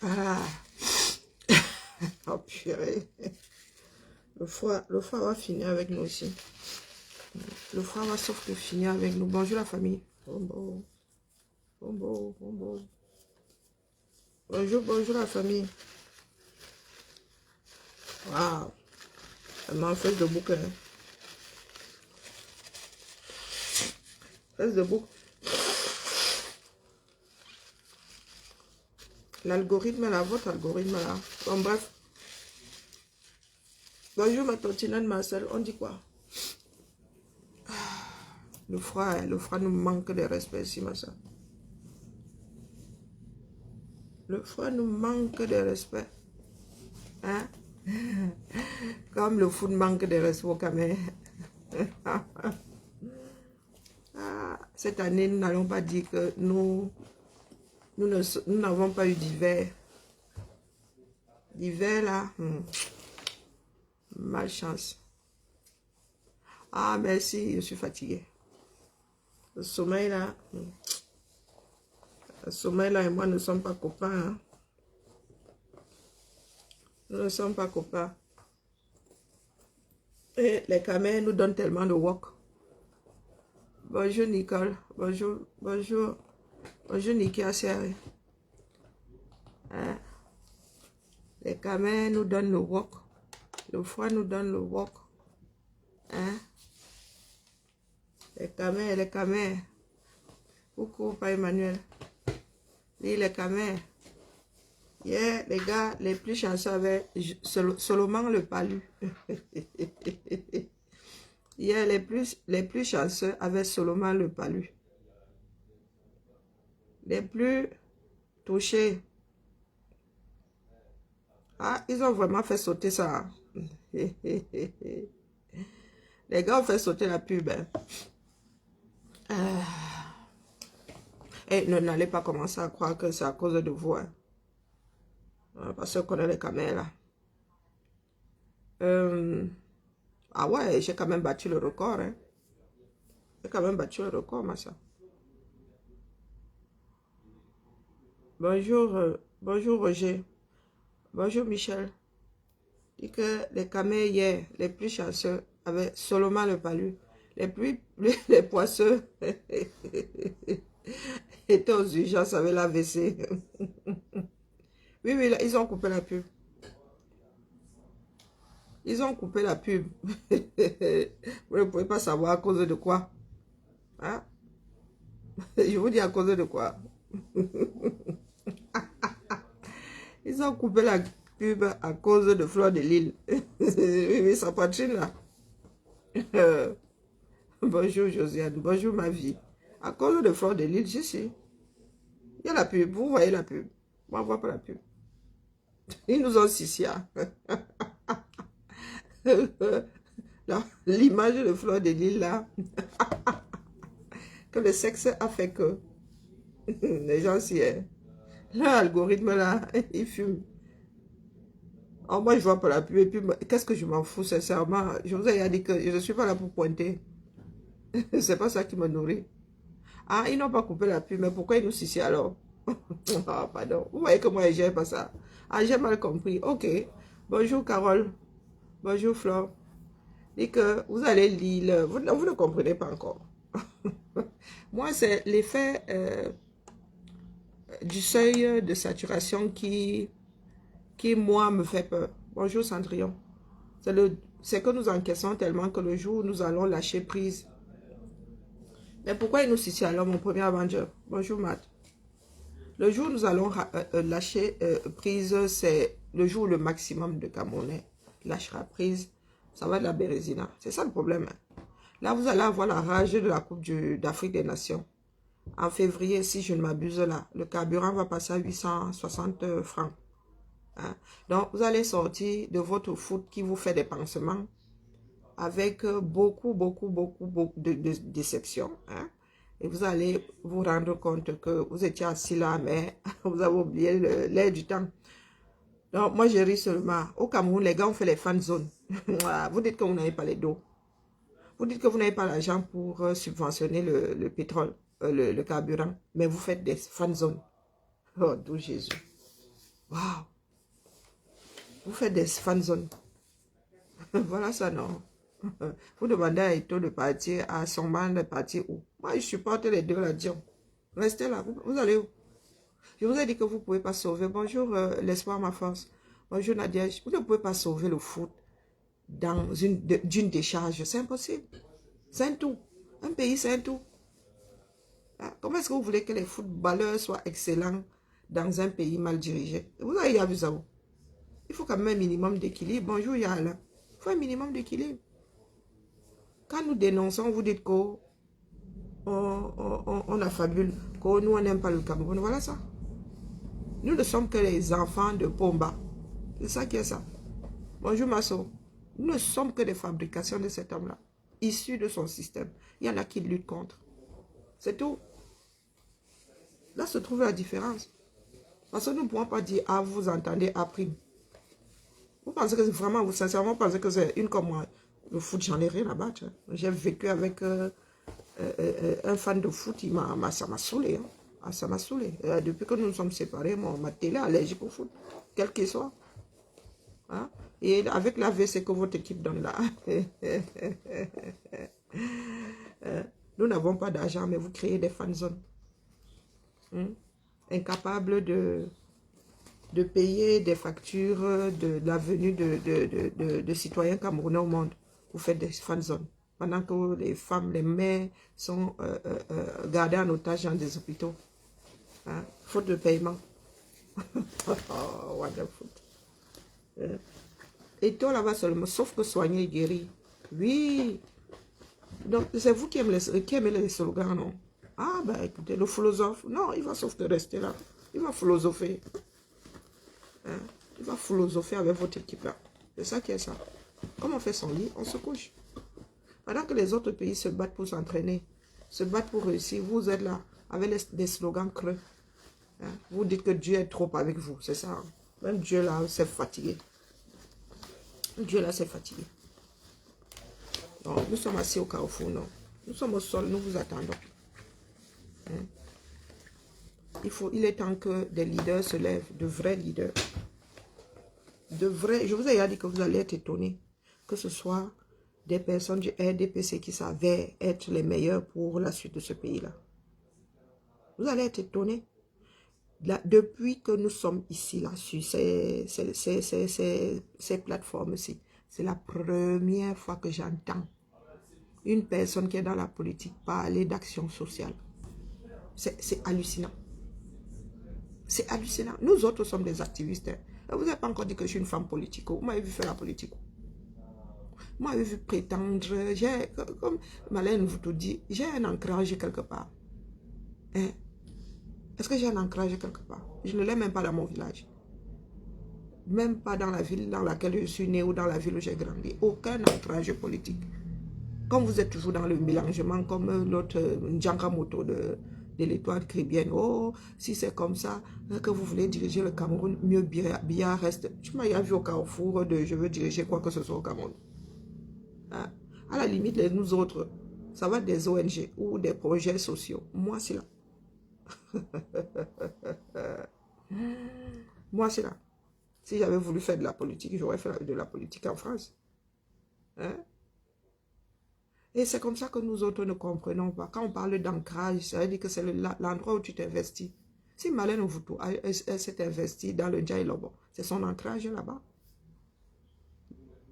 Ah, oh purée. Le froid va finir avec nous aussi. Le froid va sauf que finir avec nous. Bonjour la famille. Bonjour. Bonjour, bonjour. Bonjour, bonjour la famille. Waouh. Elle m'a fait de bouc. Fesse de bouc. L'algorithme là, votre algorithme là. Bon bref. Bonjour ma tantinade Marcel, on dit quoi? Le froid nous manque de respect ici, ma soeur. Le froid nous manque de respect. Hein? Comme le foot manque de respect au Cameroun. Ah, cette année, nous n'allons pas dire que nous n'avons pas eu d'hiver. L'hiver là, malchance. Ah, merci, je suis fatiguée. Le sommeil là, et moi ne sommes pas copains. Hein. Nous ne sommes pas copains. Et les Camerounais nous donnent tellement de work. Bonjour Nicole. Bonjour. Bonjour Niki Asseri. Hein? Les Camerounais nous donnent le work. Le froid nous donne le work. Hein? Les Camerounais. Coucou, pas Emmanuel. Les Camerounais. Yeah, les gars, les plus chanceux avaient Solomon le palu. Yeah, les plus chanceux avaient Solomon le palu. Les plus touchés. Ah, ils ont vraiment fait sauter ça. Les gars ont fait sauter la pub. Hein. Et n'allez pas commencer à croire que c'est à cause de vous. Hein. Parce qu'on est les caméras. Ah ouais, j'ai quand même battu le record. Hein. J'ai quand même battu le record, ma soeur. Bonjour, bonjour Roger. Bonjour Michel. Dit que les caméras hier, les plus chanceux, avaient Solomon le palu. Les poisseux étaient aux urgences avec l'AVC. Oui, là, ils ont coupé la pub. Ils ont coupé la pub. Vous ne pouvez pas savoir à cause de quoi. Hein? Je vous dis à cause de quoi. Ils ont coupé la pub à cause de Fleur de Lille. Oui, sa poitrine là. Bonjour Josiane, bonjour ma vie. À cause de Fleur de Lille, je sais. Il y a la pub, vous voyez la pub. Moi, je ne vois pas la pub. Ils nous ont Sissia. L'image de Fleur de Lille là. Que le sexe a fait que les gens s'y est. L'algorithme là, il fume. Oh, moi, je vois pas la pub. Et puis, qu'est-ce que je m'en fous, sincèrement? Je vous ai dit que je ne suis pas là pour pointer. C'est pas ça qui me nourrit. Ah, ils n'ont pas coupé la pub, mais pourquoi ils nous ici alors? Ah, pardon. Vous voyez que moi, j'aime pas ça. Ah, j'ai mal compris. Ok. Bonjour, Carole. Bonjour, Flore. Et que vous allez lire. Vous ne comprenez pas encore. Moi, c'est l'effet du seuil de saturation qui, moi, me fait peur. Bonjour, Cendrillon. C'est que nous encaissons tellement que le jour où nous allons lâcher prise. Mais pourquoi il nous ici alors, mon premier Avenger? Bonjour, Matt. Le jour où nous allons lâcher prise, c'est le jour où le maximum de Camerounais lâchera prise. Ça va de la bérésina. C'est ça le problème. Hein. Là, vous allez avoir la rage de la Coupe d'Afrique des Nations. En février, si je ne m'abuse là, le carburant va passer à 860 francs. Hein. Donc, vous allez sortir de votre foot qui vous fait des pansements avec beaucoup de déception. Hein. Et vous allez vous rendre compte que vous étiez assis là, mais vous avez oublié l'air du temps. Donc, moi, je ris seulement. Au Cameroun, les gars, on fait les fan zones. Vous dites que vous n'avez pas les dos. Vous dites que vous n'avez pas l'argent pour subventionner le pétrole, le carburant. Mais vous faites des fan zones. Oh, d'où Jésus. Waouh! Vous faites des fan zones. Voilà ça, non? Vous demandez à Eto de partir, à Songban de partir où? Moi, je supporte les deux là-dedans. Restez là, vous allez où? Je vous ai dit que vous ne pouvez pas sauver. Bonjour, l'espoir, ma force. Bonjour, Nadia. Vous ne pouvez pas sauver le foot dans d'une décharge. C'est impossible. C'est un tout. Un pays, c'est un tout. Ah, comment est-ce que vous voulez que les footballeurs soient excellents dans un pays mal dirigé? Vous avez vu ça où? Il faut quand même un minimum d'équilibre. Bonjour, Yala. Il faut un minimum d'équilibre. Quand nous dénonçons, vous dites qu'on affabule, que nous, on n'aime pas le Cameroun. Voilà ça. Nous ne sommes que les enfants de Pomba. C'est ça qui est ça. Bonjour, Masso. Nous ne sommes que des fabrications de cet homme-là, issus de son système. Il y en a qui luttent contre. C'est tout. Là se trouve la différence. Parce que nous ne pouvons pas dire, ah, vous entendez, à prime. Vous pensez que c'est vraiment, vous sincèrement pensez que c'est une comme moi. Le foot, j'en ai rien à battre. J'ai vécu avec un fan de foot, ça m'a saoulé. Hein. Ah, ça m'a saoulé. Depuis que nous nous sommes séparés, ma télé est allergique au foot, quel qu'il soit. Hein? Et avec la VC que votre équipe donne là, nous n'avons pas d'argent, mais vous créez des fan zones. Incapables de payer des factures de la venue de citoyens camerounais au monde. Vous faites des fan zones. Pendant que les femmes, les mères sont gardées en otage dans des hôpitaux. Hein? Faute de paiement. Oh, wonderful. Et toi là-bas seulement, sauf que soigner et guérir. Oui. Donc, c'est vous qui aimez les slogans, non? Ah, ben écoutez, le philosophe, non, il va sauf que rester là. Il va philosopher. Hein? Il va philosopher avec votre équipe là. C'est ça qui est ça. Comme on fait son lit, on se couche. Pendant que les autres pays se battent pour s'entraîner, se battent pour réussir, vous êtes là avec des slogans creux. Hein? Vous dites que Dieu est trop avec vous, c'est ça. Hein? Même Dieu là, s'est fatigué. Dieu là, s'est fatigué. Non, nous sommes assis au carrefour, non. Nous sommes au sol, nous vous attendons. Hein? Il est temps que des leaders se lèvent, de vrais leaders. De vrais, je vous ai déjà dit que vous allez être étonnés. Que ce soit des personnes du RDPC qui savaient être les meilleurs pour la suite de ce pays-là. Vous allez être étonnés. Là, depuis que nous sommes ici, là, sur ces plateformes-ci, c'est la première fois que j'entends une personne qui est dans la politique parler d'action sociale. C'est hallucinant. C'est hallucinant. Nous autres sommes des activistes. Hein. Vous n'avez pas encore dit que je suis une femme politique. Vous m'avez vu faire la politique. Vous m'avez vu prétendre. Comme Malène vous tout dit, j'ai un ancrage quelque part. Hein? Est-ce que j'ai un ancrage quelque part? Je ne l'ai même pas dans mon village. Même pas dans la ville dans laquelle je suis née ou dans la ville où j'ai grandi. Aucun ancrage politique. Comme vous êtes toujours dans le mélangement, comme l'autre Ndjanga Moto de l'étoile caribéenne. Oh, si c'est comme ça que vous voulez diriger le Cameroun, mieux Biya reste. Tu m'as vu au carrefour de je veux diriger quoi que ce soit au Cameroun. Hein? À la limite, nous autres, ça va être des ONG ou des projets sociaux. Moi, c'est là. Moi, c'est là. Si j'avais voulu faire de la politique, j'aurais fait de la politique en France. Hein? Et c'est comme ça que nous autres ne comprenons pas. Quand on parle d'ancrage, ça veut dire que c'est l'endroit où tu t'investis. Si Malène Ovutu, elle s'est investie dans le Djaï Lobo, c'est son ancrage là-bas.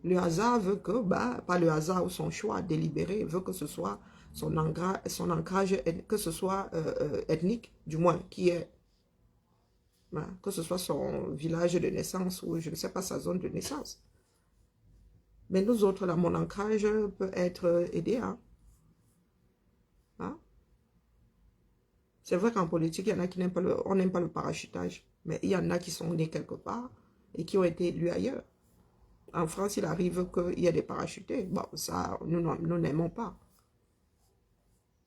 Le hasard veut que, pas le hasard ou son choix délibéré, veut que ce soit son ancrage, que ce soit ethnique, du moins, qui est, que ce soit son village de naissance ou je ne sais pas sa zone de naissance. Mais nous autres, là, mon ancrage peut être aidé. Hein? Hein? C'est vrai qu'en politique, il y en a qui n'aiment pas on n'aime pas le parachutage. Mais il y en a qui sont nés quelque part et qui ont été élus ailleurs. En France, il arrive qu'il y ait des parachutés. Bon, ça, nous n'aimons pas.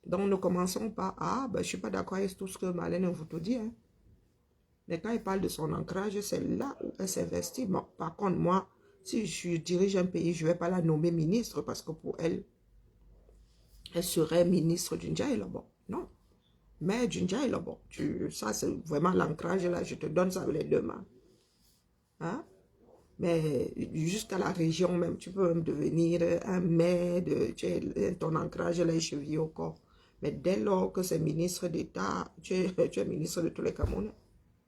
Donc, nous commençons par, je ne suis pas d'accord avec tout ce que Malène vous tout dit. Hein? Mais quand elle parle de son ancrage, c'est là où elle s'investit. Bon, par contre, moi, si je dirige un pays, je ne vais pas la nommer ministre parce que pour elle, elle serait ministre du Ndjaï Lobo. Non. Mais du Ndjaï Lobo. Ça, c'est vraiment l'ancrage là. Je te donne ça avec les deux mains. Hein? Mais jusqu'à la région même, tu peux même devenir un maire, ton ancrage là est chevillé au corps. Mais dès lors que c'est ministre d'État, tu es ministre de tous les Camerounais.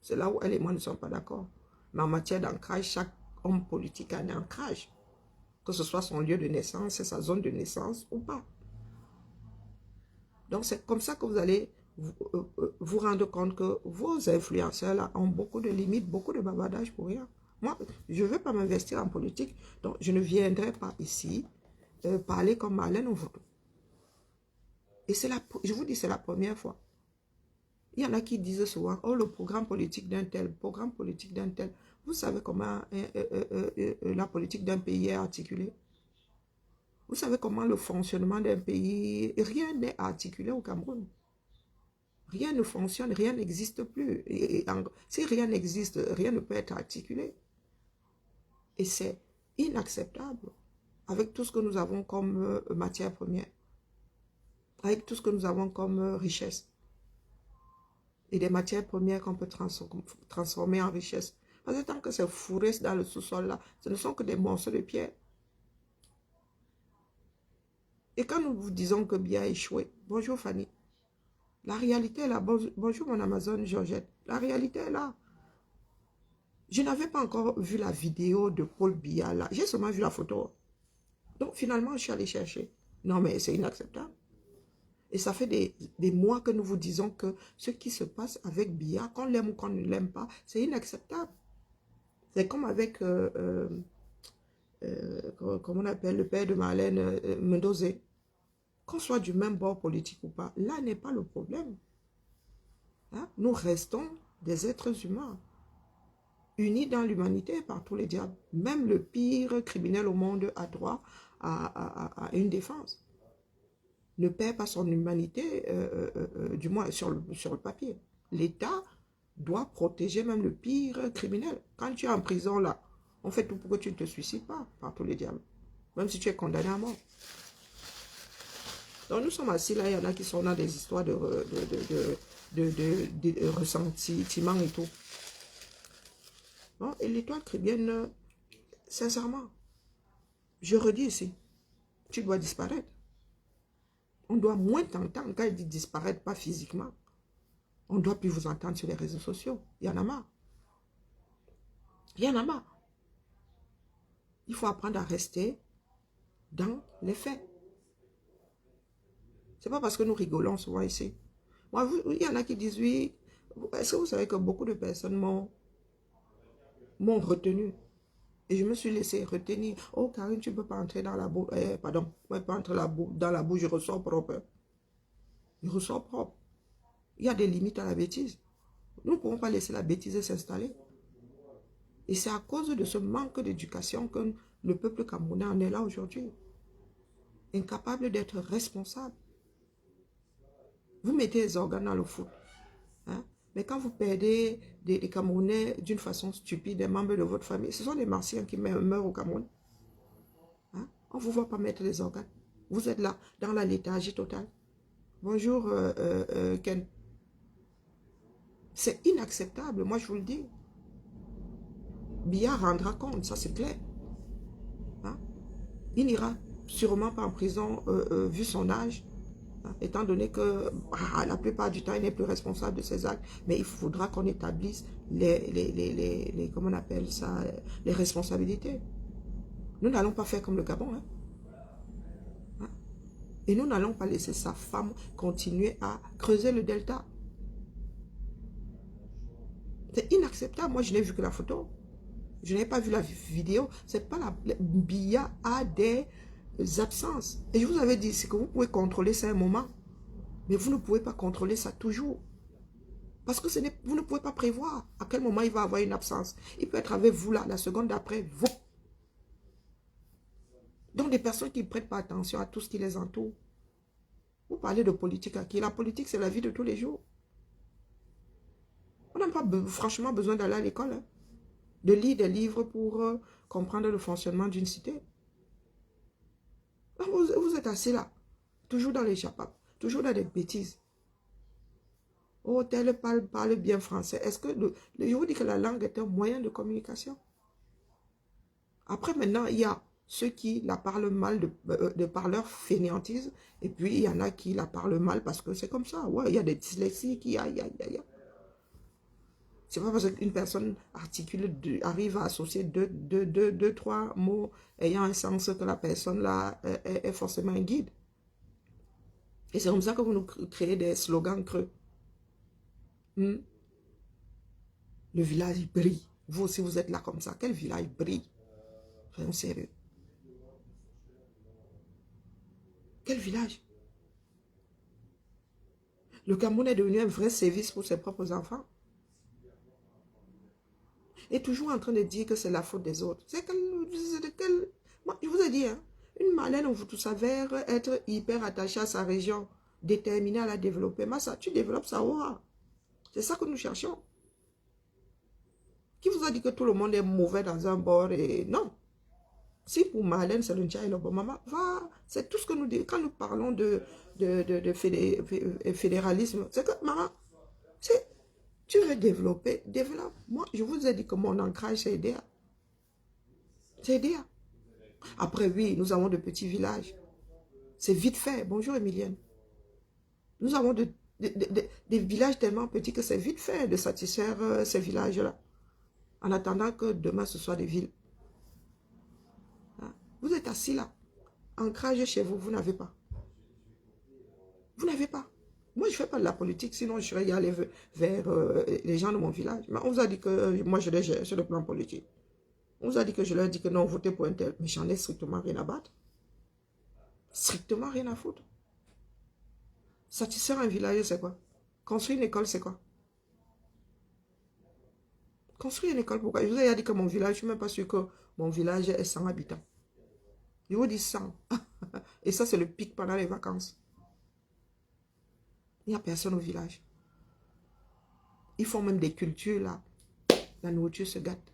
C'est là où elle et moi ne sommes pas d'accord. Mais en matière d'ancrage, chaque homme politique a un ancrage. Que ce soit son lieu de naissance, sa zone de naissance ou pas. Donc c'est comme ça que vous allez vous rendre compte que vos influenceurs là ont beaucoup de limites, beaucoup de bavardage pour rien. Moi, je ne veux pas m'investir en politique, donc je ne viendrai pas ici parler comme Marlène Ovoudou. Et je vous dis, c'est la première fois. Il y en a qui disent souvent, oh, le programme politique d'un tel, programme politique d'un tel. Vous savez comment la politique d'un pays est articulée? Vous savez comment le fonctionnement d'un pays, rien n'est articulé au Cameroun. Rien ne fonctionne, rien n'existe plus. Si rien n'existe, rien ne peut être articulé. Et c'est inacceptable avec tout ce que nous avons comme matière première, avec tout ce que nous avons comme richesse. Et des matières premières qu'on peut transformer en richesse. Parce que tant que c'est fourré dans le sous-sol là, ce ne sont que des morceaux de pierre. Et quand nous vous disons que Bia a échoué, bonjour Fanny, la réalité est là. Bonjour mon Amazon Georgette, la réalité est là. Je n'avais pas encore vu la vidéo de Paul Biya là, j'ai seulement vu la photo. Donc finalement, je suis allée chercher. Non mais c'est inacceptable. Et ça fait des mois que nous vous disons que ce qui se passe avec Biya, qu'on l'aime ou qu'on ne l'aime pas, c'est inacceptable. C'est comme avec, comment on appelle le père de Marlène, Mendozé. Qu'on soit du même bord politique ou pas, là n'est pas le problème. Hein? Nous restons des êtres humains, unis dans l'humanité par tous les diables. Même le pire criminel au monde a droit à une défense. Ne perd pas son humanité, du moins sur le papier. L'État doit protéger même le pire criminel. Quand tu es en prison là, on fait tout pour que tu ne te suicides pas par tous les diables. Même si tu es condamné à mort. Donc nous sommes assis là, il y en a qui sont dans des histoires de ressentiment et tout. Bon, et l'étoile chrétienne, sincèrement, je redis ici, tu dois disparaître. On doit moins t'entendre quand il dit disparaître, pas physiquement. On ne doit plus vous entendre sur les réseaux sociaux. Il y en a marre. Il y en a marre. Il faut apprendre à rester dans les faits. C'est pas parce que nous rigolons souvent ici. Moi, il y en a qui disent, oui, est-ce que vous savez que beaucoup de personnes m'ont retenu? Et je me suis laissé retenir. Oh, Karine, tu ne peux pas entrer dans la bouche. Pardon, je ne peux pas entrer dans la bouche, je ressors propre. Je ressors propre. Il y a des limites à la bêtise. Nous ne pouvons pas laisser la bêtise s'installer. Et c'est à cause de ce manque d'éducation que le peuple camerounais en est là aujourd'hui. Incapable d'être responsable. Vous mettez les organes dans le foot. Hein? Mais quand vous perdez des Camerounais d'une façon stupide, des membres de votre famille, ce sont des Martiens qui meurent au Cameroun. Hein? On ne vous voit pas mettre les organes. Vous êtes là, dans la léthargie totale. Bonjour, Ken. C'est inacceptable, moi je vous le dis. Biya rendra compte, ça c'est clair. Hein? Il n'ira sûrement pas en prison vu son âge. Étant donné que la plupart du temps, il n'est plus responsable de ses actes, mais il faudra qu'on établisse comment on appelle ça, les responsabilités. Nous n'allons pas faire comme le Gabon. Hein? Et nous n'allons pas laisser sa femme continuer à creuser le delta. C'est inacceptable. Moi, je n'ai vu que la photo. Je n'ai pas vu la vidéo. C'est pas la... Biya a des absences. Et je vous avais dit, c'est que vous pouvez contrôler ça un moment. Mais vous ne pouvez pas contrôler ça toujours. Parce que vous ne pouvez pas prévoir à quel moment il va avoir une absence. Il peut être avec vous là, la seconde d'après, vous. Donc des personnes qui ne prêtent pas attention à tout ce qui les entoure. Vous parlez de politique à qui? La politique, c'est la vie de tous les jours. On n'a pas franchement besoin d'aller à l'école. Hein, de lire des livres pour comprendre le fonctionnement d'une cité. Vous êtes assis là, toujours dans les chapeaux, toujours dans des bêtises. Oh, tel parle bien français. Est-ce que je vous dis que la langue est un moyen de communication? Après, maintenant, il y a ceux qui la parlent mal de par leur fainéantise, et puis il y en a qui la parlent mal parce que c'est comme ça. Ouais, il y a des dyslexiques, c'est pas parce qu'une personne articule, arrive à associer deux, trois mots ayant un sens que la personne là est forcément un guide. Et c'est comme ça que vous nous créez des slogans creux. Hmm? Le village brille. Vous aussi, vous êtes là comme ça. Quel village brille? Soyons sérieux. Quel village? Le Cameroun est devenu un vrai service pour ses propres enfants. Et toujours en train de dire que c'est la faute des autres. Moi, je vous ai dit, hein, une Malène vous s'avère être hyper attachée à sa région, déterminée à la développer. Mais ça, tu développes ça aura. C'est ça que nous cherchons. Qui vous a dit que tout le monde est mauvais dans un bord et non. Si pour Marlène, c'est le Ndja et le bon maman, va, c'est tout ce que nous disons. Quand nous parlons de fédéralisme, c'est que, maman, tu veux développer, développe. Moi, je vous ai dit que mon ancrage, c'est EDA. C'est EDA. Après, oui, nous avons de petits villages. C'est vite fait. Bonjour, Emilienne. Nous avons des villages tellement petits que c'est vite fait de satisfaire ces villages-là. En attendant que demain, ce soit des villes. Vous êtes assis là. Ancrage chez vous, vous n'avez pas. Vous n'avez pas. Moi, je ne fais pas de la politique, sinon je serais allé vers les gens de mon village. Mais on vous a dit que moi, je les gère sur le plan politique. On vous a dit que je leur dis que non, votez pour un tel. Mais j'en ai strictement rien à battre. Strictement rien à foutre. Satisfaire un village, c'est quoi? Construire une école, c'est quoi? Construire une école, pourquoi? Je vous ai dit que mon village, je ne suis même pas sûr que mon village est 100 habitants. Je vous dis 100. Et ça, c'est le pic pendant les vacances. Il n'y a personne au village. Ils font même des cultures là. La nourriture se gâte.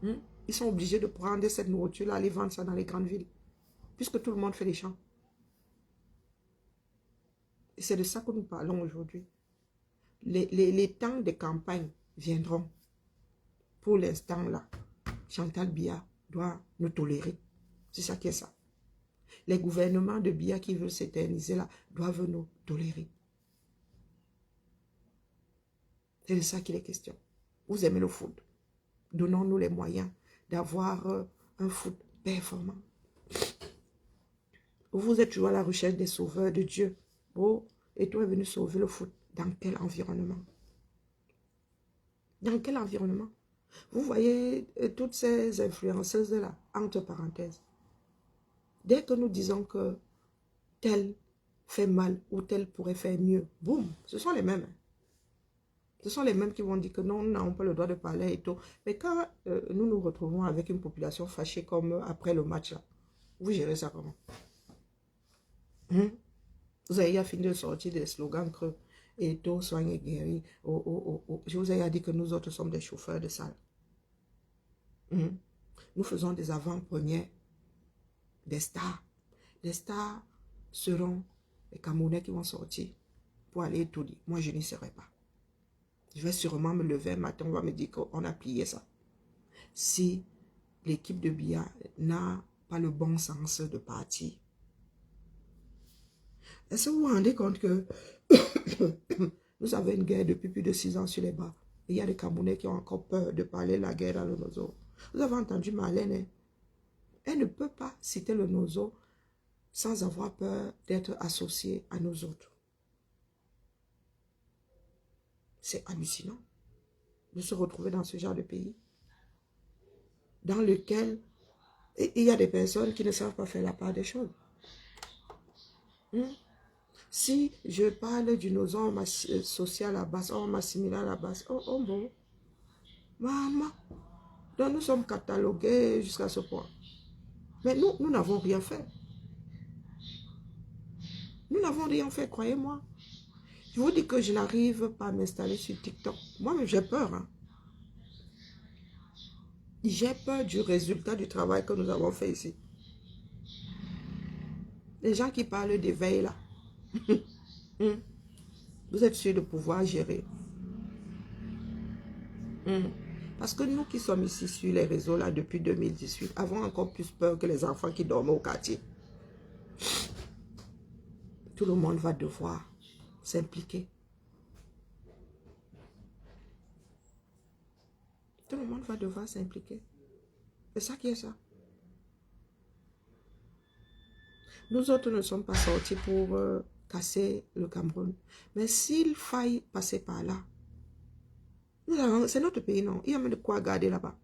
Ils sont obligés de prendre cette nourriture là, aller vendre ça dans les grandes villes. Puisque tout le monde fait des champs. Et c'est de ça que nous parlons aujourd'hui. Les temps de campagne viendront. Pour l'instant là, Chantal Biya doit nous tolérer. C'est ça qui est ça. Les gouvernements de Biya qui veulent s'éterniser là, doivent nous tolérer. C'est de ça qu'il est question. Vous aimez le foot. Donnons-nous les moyens d'avoir un foot performant. Vous êtes toujours à la recherche des sauveurs de Dieu. Oh, et toi es venu sauver le foot. Dans quel environnement? Dans quel environnement? Vous voyez toutes ces influenceuses-là, entre parenthèses. Dès que nous disons que tel fait mal ou tel pourrait faire mieux, boum, ce sont les mêmes. Ce sont les mêmes qui vont dire que non, nous n'avons pas le droit de parler et tout. Mais quand nous nous retrouvons avec une population fâchée comme après le match, là, vous gérez ça comment? Vous avez fini de sortir des slogans creux. Et tout, soigne guéri. Je vous ai dit que nous autres sommes des chauffeurs de salle. Nous faisons des avant-premières, des stars. Les stars seront les Camerounais qui vont sortir pour aller étudier. Moi, je n'y serai pas. Je vais sûrement me lever un matin, on va me dire qu'on a plié ça. Si l'équipe de Biya n'a pas le bon sens de partir. Est-ce que vous vous rendez compte que nous avons une guerre depuis plus de 6 ans sur les bas? Et il y a des Camerounais qui ont encore peur de parler de la guerre dans le Nozo. Vous avez entendu Marlène, hein? Elle ne peut pas citer le Nozo sans avoir peur d'être associée à nous autres. C'est hallucinant de se retrouver dans ce genre de pays dans lequel il y a des personnes qui ne savent pas faire la part des choses. Si je parle du nozo social à la base, on m'assimile à la base. Oh bon. Maman. Donc nous sommes catalogués jusqu'à ce point. Mais nous n'avons rien fait. Nous n'avons rien fait, croyez-moi. Je vous dis que je n'arrive pas à m'installer sur TikTok. Moi-même, j'ai peur. Hein. J'ai peur du résultat du travail que nous avons fait ici. Les gens qui parlent d'éveil là. Vous êtes sûr de pouvoir gérer. Parce que nous qui sommes ici sur les réseaux là depuis 2018, avons encore plus peur que les enfants qui dorment au quartier. Tout le monde va devoir s'impliquer. Tout le monde va devoir s'impliquer. C'est ça qui est ça. Nous autres ne sommes pas sortis pour casser le Cameroun. Mais s'il faille passer par là, c'est notre pays, non? Il y a même de quoi garder là-bas.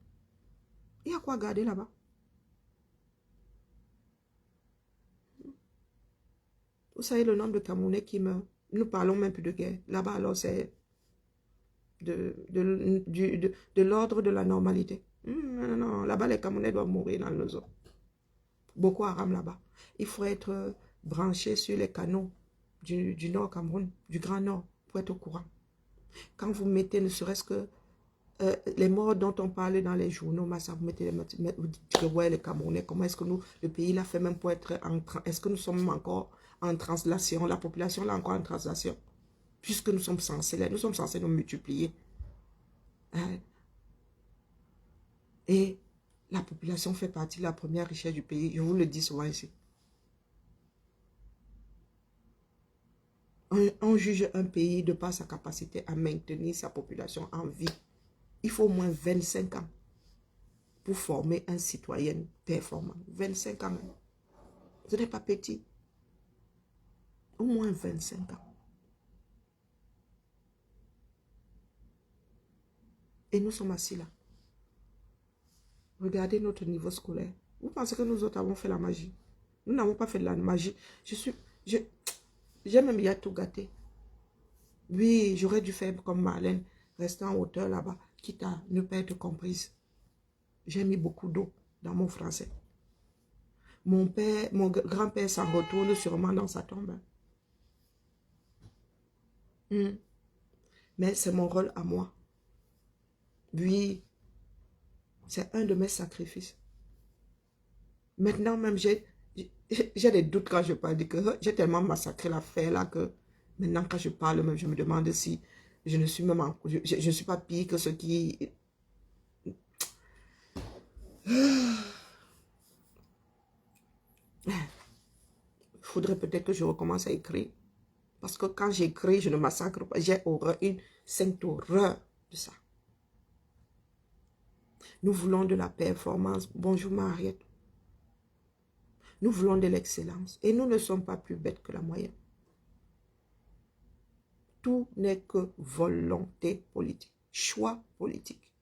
Il y a quoi garder là-bas. Vous savez le nombre de Camerounais qui meurent. Nous parlons même plus de guerre. Là-bas, alors, c'est de l'ordre de la normalité. Non, non, non. Là-bas, les Camerounais doivent mourir dans nos eaux. Boko Haram là-bas. Il faut être branché sur les canaux du Nord Cameroun, du Grand Nord, pour être au courant. Quand vous mettez ne serait-ce que les morts dont on parle dans les journaux, ça vous mettez vous dites que ouais, les Camerounais, comment est-ce que nous, le pays l'a fait même pour être est-ce que nous sommes encore en translation, la population là encore en translation, puisque nous sommes censés nous multiplier. Hein? Et la population fait partie de la première richesse du pays, je vous le dis souvent ici. On juge un pays de par sa capacité à maintenir sa population en vie. Il faut au moins 25 ans pour former un citoyen performant. 25 ans. Ce n'est pas petit. Au moins 25 ans. Et nous sommes assis là. Regardez notre niveau scolaire. Vous pensez que nous autres avons fait la magie? Nous n'avons pas fait de la magie. J'ai même bien tout gâté. Oui, j'aurais dû faire comme Marlène, rester en hauteur là-bas, quitte à ne pas être comprise. J'ai mis beaucoup d'eau dans mon français. Mon grand-père s'en retourne sûrement dans sa tombe. Mais c'est mon rôle à moi. Oui, c'est un de mes sacrifices. Maintenant même, j'ai des doutes quand je parle, que j'ai tellement massacré l'affaire là que maintenant quand je parle même, je me demande si je ne suis même je suis pas pire que ceux qui... Il faudrait peut-être que je recommence à écrire. Parce que quand j'écris, je ne massacre pas. J'ai horreur, une sainte horreur de ça. Nous voulons de la performance. Bonjour Mariette. Nous voulons de l'excellence. Et nous ne sommes pas plus bêtes que la moyenne. Tout n'est que volonté politique. Choix politique.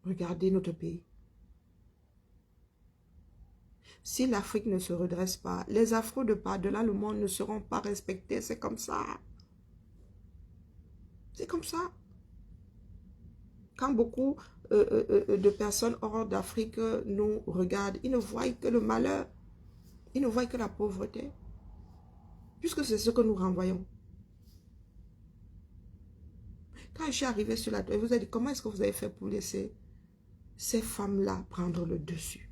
Regardez notre pays. Si l'Afrique ne se redresse pas, les Afro de par-delà le monde ne seront pas respectés. C'est comme ça. C'est comme ça. Quand beaucoup de personnes hors d'Afrique nous regardent, ils ne voient que le malheur. Ils ne voient que la pauvreté. Puisque c'est ce que nous renvoyons. Quand je suis arrivée sur la toile, vous avez dit, comment est-ce que vous avez fait pour laisser ces femmes-là prendre le dessus?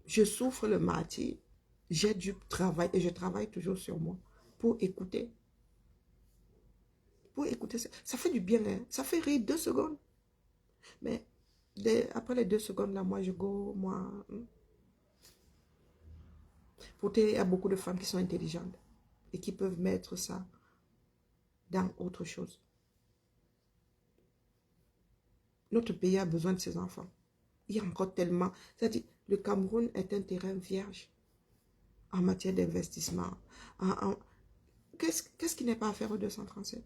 Je souffre le martyre. J'ai du travail et je travaille toujours sur moi pour écouter. Pour écouter. Ça fait du bien, hein? Ça fait rire 2 secondes. Mais après les 2 secondes, là, moi, je go, moi. Pourtant, il y a beaucoup de femmes qui sont intelligentes et qui peuvent mettre ça dans autre chose. Notre pays a besoin de ses enfants. Il y a encore tellement... C'est-à-dire, le Cameroun est un terrain vierge en matière d'investissement. Qu'est-ce qui n'est pas à faire au 237?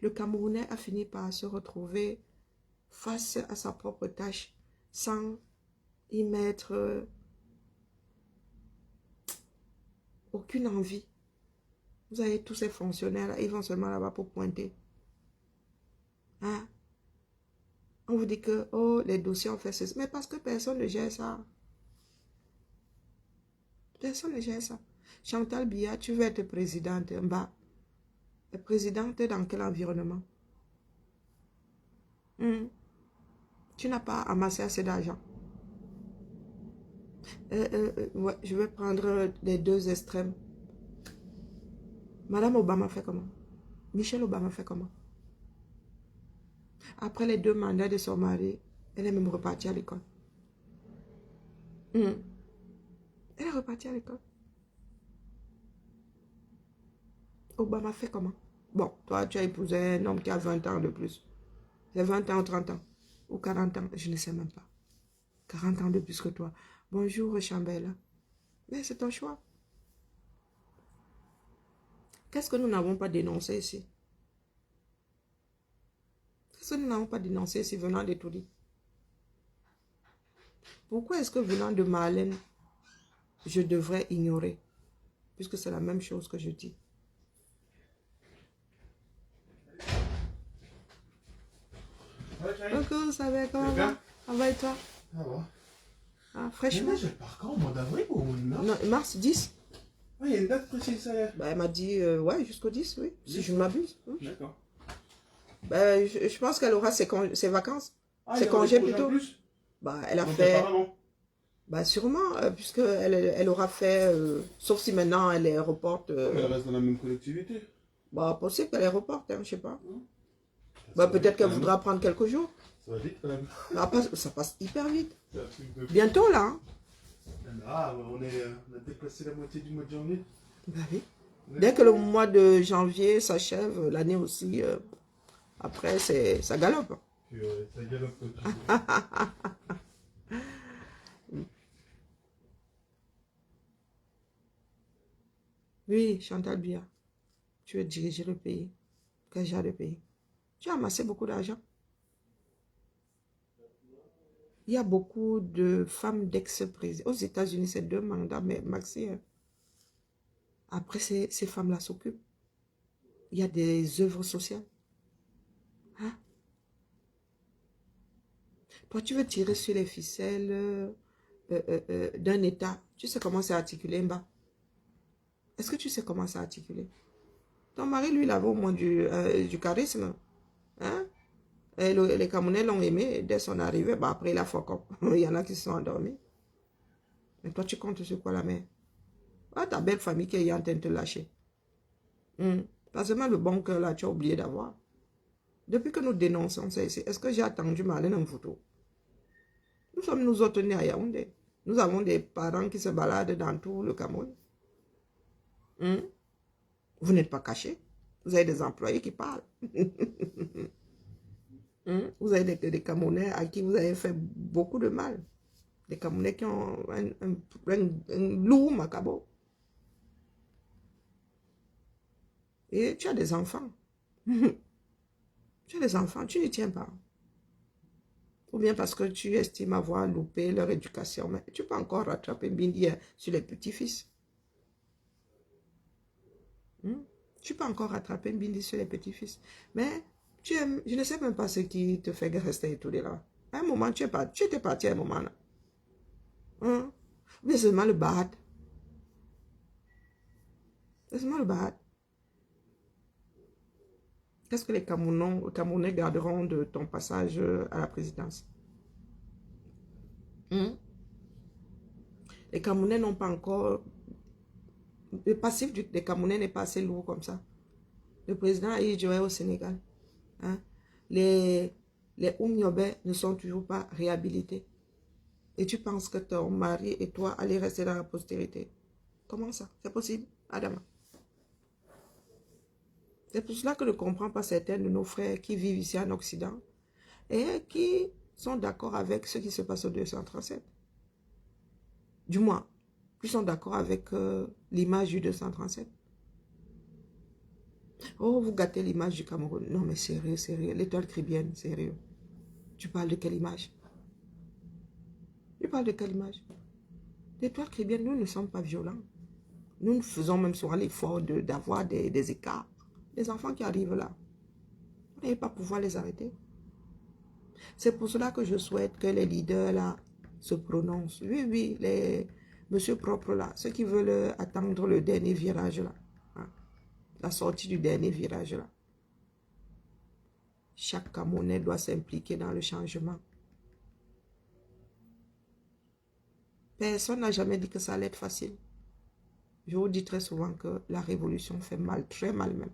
Le Camerounais a fini par se retrouver face à sa propre tâche sans y mettre aucune envie. Vous avez tous ces fonctionnaires, ils vont seulement là-bas pour pointer. Hein? On vous dit que, oh, les dossiers ont fait ceci. Mais parce que personne ne gère ça. Personne ne gère ça. Chantal Biya, tu veux être présidente. Bah, présidente dans quel environnement? Hmm. Tu n'as pas amassé assez d'argent. Ouais, je vais prendre les deux extrêmes. Madame Obama fait comment? Michelle Obama fait comment? Après les 2 mandats de son mari, elle est même repartie à l'école. Hmm. Elle est repartie à l'école. Obama fait comment? Bon, toi, tu as épousé un homme qui a 20 ans de plus. C'est 20 ans ou 30 ans. Ou 40 ans, je ne sais même pas. 40 ans de plus que toi. Bonjour, Chambella. Mais c'est ton choix. Qu'est-ce que nous n'avons pas dénoncé ici? Qu'est-ce que nous n'avons pas dénoncé ici venant de Toudi? Pourquoi est-ce que venant de Marlène, je devrais ignorer? Puisque c'est la même chose que je dis. Coucou, ça va comment va? Ça va et toi? Ça va. Ah, fraîchement. Mais là, je pars quand? Au mois d'avril ou au mois de mars? Non, mars 10. Ah, il y a une date précise, ça y est. Bah, elle m'a dit, ouais, jusqu'au 10, oui. Si je ne m'abuse. D'accord. Bah, je pense qu'elle aura ses vacances. Ah, Ses il y aura des congés projets en plutôt. plus? Bah, elle a Donc, fait. apparemment. Bah, sûrement, puisque elle aura fait. Sauf si maintenant elle est reporte. Mais elle reste dans la même collectivité. Bah, possible qu'elle est reporte, hein, je sais pas. Hein? Bah, Ça va peut-être vite, qu'elle quand même. voudra prendre quelques jours. Ça va vite quand même. Bah, ça passe hyper vite. C'est un truc de... Bientôt, là. Hein. Ah, on a déplacé la moitié du mois de janvier. Bah oui. Dès que le mois de janvier s'achève, l'année aussi, après, ça galope. Puis, ça galope comme tu dis. Oui, Chantal Bia, tu veux diriger le pays. Quel genre de pays? Tu as amassé beaucoup d'argent. Il y a beaucoup de femmes d'ex-présidents. Aux États-Unis, c'est 2 mandats, mais maxi. Hein. Après, ces femmes-là s'occupent. Il y a des œuvres sociales. Hein? Toi, tu veux tirer sur les ficelles d'un État. Tu sais comment c'est articulé, Mba? Est-ce que tu sais comment c'est articulé? Ton mari, lui, il avait au moins du charisme. Hein? Et les Camerounais l'ont aimé dès son arrivée. Bah, après, il a fuck up. Il y en a qui se sont endormis. Mais toi, tu comptes sur quoi, la mère? Ah, ta belle famille qui est en train de te lâcher. Pas seulement le bon cœur, là, tu as oublié d'avoir. Depuis que nous dénonçons ça ici, est-ce que j'ai attendu Marlène en photo? Nous sommes nous autres nés à Yaoundé. Nous avons des parents qui se baladent dans tout le Cameroun. Vous n'êtes pas cachés. Vous avez des employés qui parlent. Vous avez des Camerounais à qui vous avez fait beaucoup de mal. Des Camerounais qui ont un lourd macabo. Et tu as des enfants. Tu as des enfants, tu n'y tiens pas. Ou bien parce que tu estimes avoir loupé leur éducation. Mais tu peux encore rattraper Bindi sur les petits-fils. Tu peux encore rattraper Bindi sur les petits-fils. Mais je ne sais même pas ce qui te fait rester étouré là. À un moment, tu étais parti à un moment là. Mais c'est seulement le bad. C'est seulement le bad. Qu'est-ce que les Camerounais garderont de ton passage à la présidence? Les Camerounais n'ont pas encore... Le passif des Camerounais n'est pas assez lourd comme ça. Le président a joué au Sénégal. Hein? Les Oumniobé ne sont toujours pas réhabilités. Et tu penses que ton mari et toi allez rester dans la postérité? Comment ça? C'est possible, Adama? C'est pour cela que je ne comprends pas certains de nos frères qui vivent ici en Occident et qui sont d'accord avec ce qui se passe au 237. Du moins, qui sont d'accord avec l'image du 237. Oh, vous gâtez l'image du Cameroun. Non, mais sérieux, sérieux. L'étoile chrétienne, sérieux. Tu parles de quelle image? Tu parles de quelle image? L'étoile chrétienne, nous ne sommes pas violents. Nous faisons même souvent l'effort d'avoir des écarts. Les enfants qui arrivent là, vous n'allez pas pouvoir les arrêter. C'est pour cela que je souhaite que les leaders là se prononcent. Oui, oui, les monsieur propre là, ceux qui veulent attendre le dernier virage là. Hein, la sortie du dernier virage là. Chaque Camerounais doit s'impliquer dans le changement. Personne n'a jamais dit que ça allait être facile. Je vous dis très souvent que la révolution fait mal, très mal même.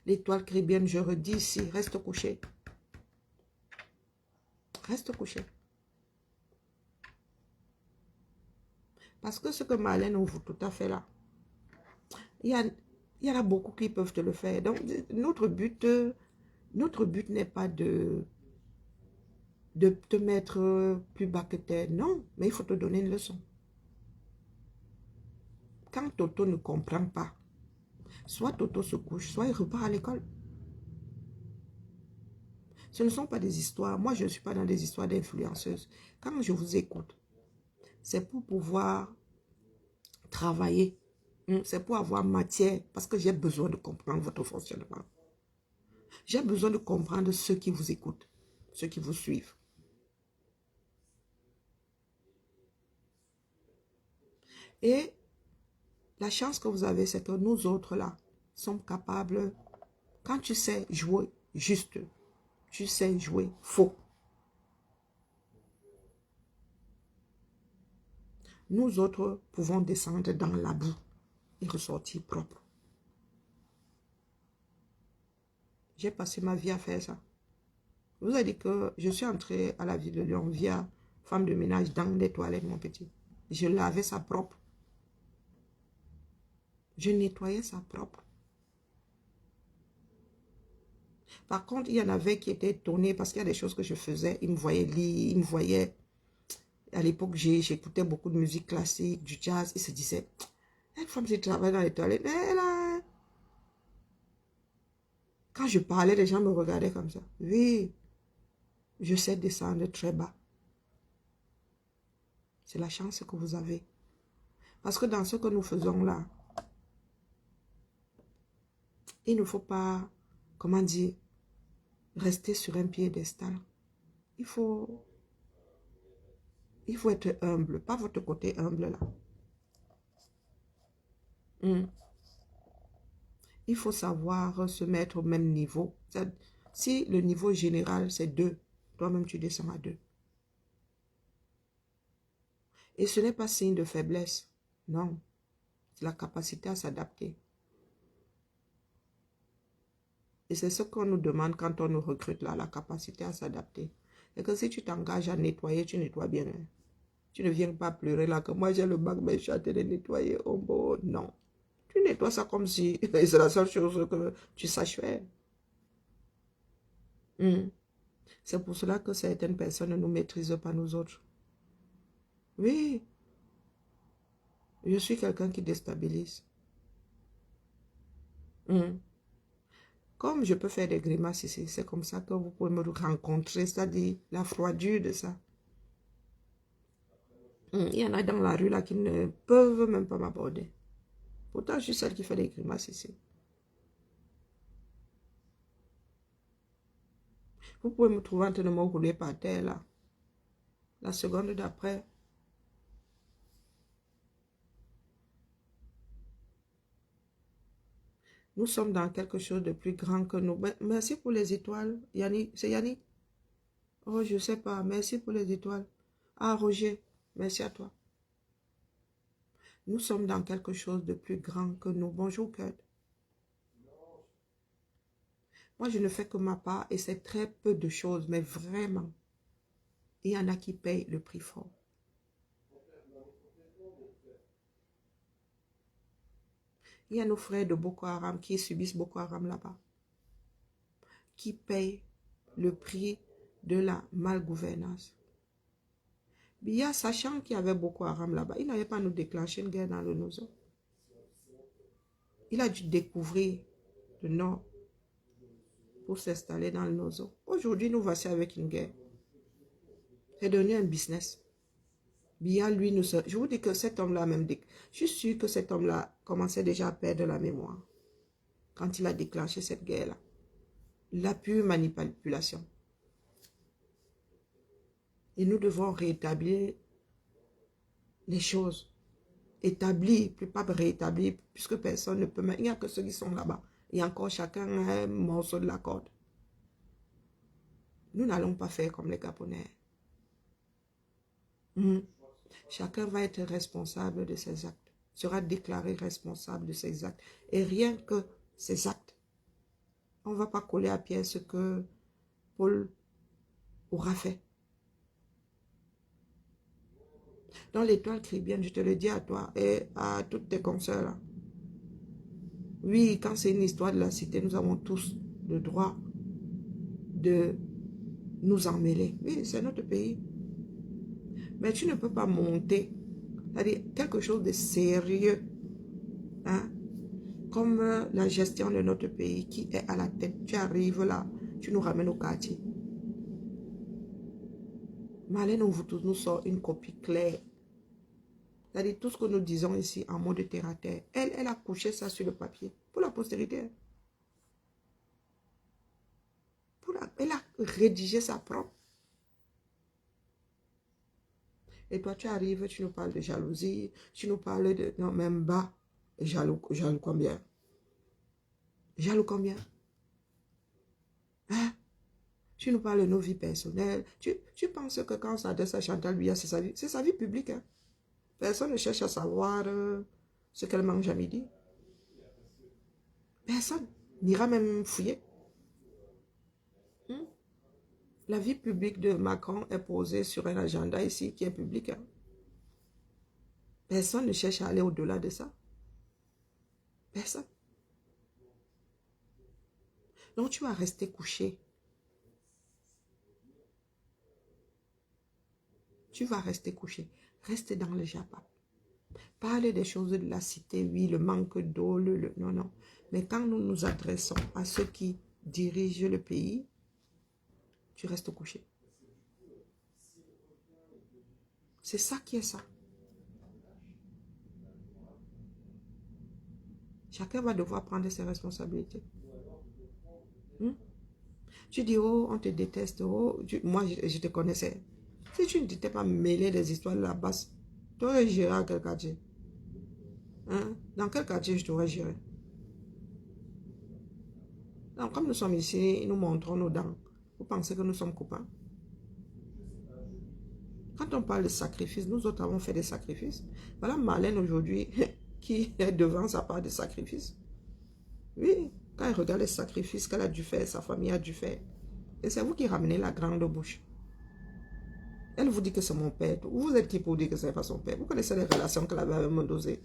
L'étoile caribéenne, je redis ici, reste couché. Reste couché. Parce que ce que Marlène ouvre tout à fait là, il y en a beaucoup qui peuvent te le faire. Donc, notre but n'est pas de te mettre plus bas que terre. Non, mais il faut te donner une leçon. Quand Toto ne comprend pas, soit Toto se couche, soit il repart à l'école. Ce ne sont pas des histoires. Moi, je ne suis pas dans des histoires d'influenceuses. Quand je vous écoute, c'est pour pouvoir travailler. C'est pour avoir matière. Parce que j'ai besoin de comprendre votre fonctionnement. J'ai besoin de comprendre ceux qui vous écoutent, ceux qui vous suivent. Et la chance que vous avez, c'est que nous autres là, sommes capables, quand tu sais jouer juste, tu sais jouer faux. Nous autres pouvons descendre dans la boue et ressortir propre. J'ai passé ma vie à faire ça. Je vous ai dit que je suis entrée à la ville de Lyon via femme de ménage dans les toilettes, mon petit. Je lavais ça propre. Je nettoyais ça propre. Par contre, il y en avait qui étaient étonnés parce qu'il y a des choses que je faisais. Ils me voyaient lire, ils me voyaient... À l'époque, j'écoutais beaucoup de musique classique, du jazz. Ils se disaient, une femme qui travaille dans les toilettes, quand je parlais, les gens me regardaient comme ça. Oui, je sais descendre très bas. C'est la chance que vous avez. Parce que dans ce que nous faisons là, il ne faut pas, comment dire, rester sur un piédestal. Il faut être humble, pas votre côté humble là. Il faut savoir se mettre au même niveau. Si le niveau général c'est 2, toi-même tu descends à 2. Et ce n'est pas signe de faiblesse. Non, c'est la capacité à s'adapter. Et c'est ce qu'on nous demande quand on nous recrute là, la capacité à s'adapter. Et que si tu t'engages à nettoyer, tu nettoies bien. Hein. Tu ne viens pas pleurer là que moi j'ai le bac, mais je suis en train de nettoyer. Oh bon, non. Tu nettoies ça comme si c'est la seule chose que tu saches faire. C'est pour cela que certaines personnes ne nous maîtrisent pas nous autres. Oui, je suis quelqu'un qui déstabilise. Comme je peux faire des grimaces ici, c'est comme ça que vous pouvez me rencontrer, c'est-à-dire la froidure de ça. Il y en a dans la rue là qui ne peuvent même pas m'aborder. Pourtant, je suis celle qui fait des grimaces ici. Vous pouvez me trouver en train de me rouler par terre là. La seconde d'après, nous sommes dans quelque chose de plus grand que nous. Merci pour les étoiles. Yannick, c'est Yannick? Oh, je ne sais pas. Merci pour les étoiles. Ah, Roger, merci à toi. Nous sommes dans quelque chose de plus grand que nous. Bonjour, Kurt. Moi, je ne fais que ma part et c'est très peu de choses, mais vraiment, il y en a qui payent le prix fort. Il y a nos frères de Boko Haram qui subissent Boko Haram là-bas, qui payent le prix de la malgouvernance. Biya, sachant qu'il y avait Boko Haram là-bas, il n'avait pas nous déclencher une guerre dans le Nozo. Il a dû découvrir le Nord pour s'installer dans le Nozo. Aujourd'hui, nous voici avec une guerre. C'est devenu un business. Biya, lui, je vous dis que cet homme-là même, je suis sûr que cet homme-là commençait déjà à perdre la mémoire quand il a déclenché cette guerre-là. La pure manipulation. Et nous devons rétablir les choses. Établir, plus pas rétablir, puisque personne ne peut. Mais il n'y a que ceux qui sont là-bas Et encore chacun a un morceau de la corde. Nous n'allons pas faire comme les Gabonais. Chacun va être responsable de ses actes, sera déclaré responsable de ses actes. Et rien que ses actes. On ne va pas coller à Pierre ce que Paul aura fait. Dans l'étoile caribéenne, je te le dis à toi et à toutes tes consoeurs là. Oui, quand c'est une histoire de la cité, nous avons tous le droit de nous en mêler. Oui, c'est notre pays. Mais tu ne peux pas monter, c'est-à-dire quelque chose de sérieux, hein, comme la gestion de notre pays qui est à la tête. Tu arrives là, tu nous ramènes au quartier. Marlène Ouvoutou nous sort une copie claire. C'est-à-dire tout ce que nous disons ici en mode terre à terre. Elle a couché ça sur le papier pour la postérité. Elle a rédigé sa propre. Et toi, tu arrives, tu nous parles de jalousie, tu nous parles de... Non, même bas. Jaloux combien? Jaloux combien? Hein? Tu nous parles de nos vies personnelles. Tu penses que quand on s'adresse à Chantal Biya, c'est sa vie publique. Hein? Personne ne cherche à savoir ce qu'elle mange à midi. Personne n'ira même fouiller. La vie publique de Macron est posée sur un agenda ici qui est public. Hein? Personne ne cherche à aller au-delà de ça. Personne. Donc tu vas rester couché. Tu vas rester couché. Reste dans le Japa. Parle des choses de la cité, oui, le manque d'eau, non, non. Mais quand nous nous adressons à ceux qui dirigent le pays, tu restes couché. C'est ça qui est ça. Chacun va devoir prendre ses responsabilités. Tu dis, oh, on te déteste, oh, moi, je te connaissais. Si tu ne t'étais pas mêlé des histoires de la basse, tu aurais géré à quel quartier? Hein? Dans quel quartier je t'aurais géré? Donc, comme nous sommes ici, nous montrons nos dents. Vous pensez que nous sommes copains? Quand on parle de sacrifice, nous autres avons fait des sacrifices. Voilà Marlène aujourd'hui qui est devant sa part de sacrifice. Oui, quand elle regarde les sacrifices qu'elle a dû faire, sa famille a dû faire. Et c'est vous qui ramenez la grande bouche. Elle vous dit que c'est mon père. Vous êtes qui pour dire que ce n'est pas son père? Vous connaissez les relations qu'elle avait avec Mondosé.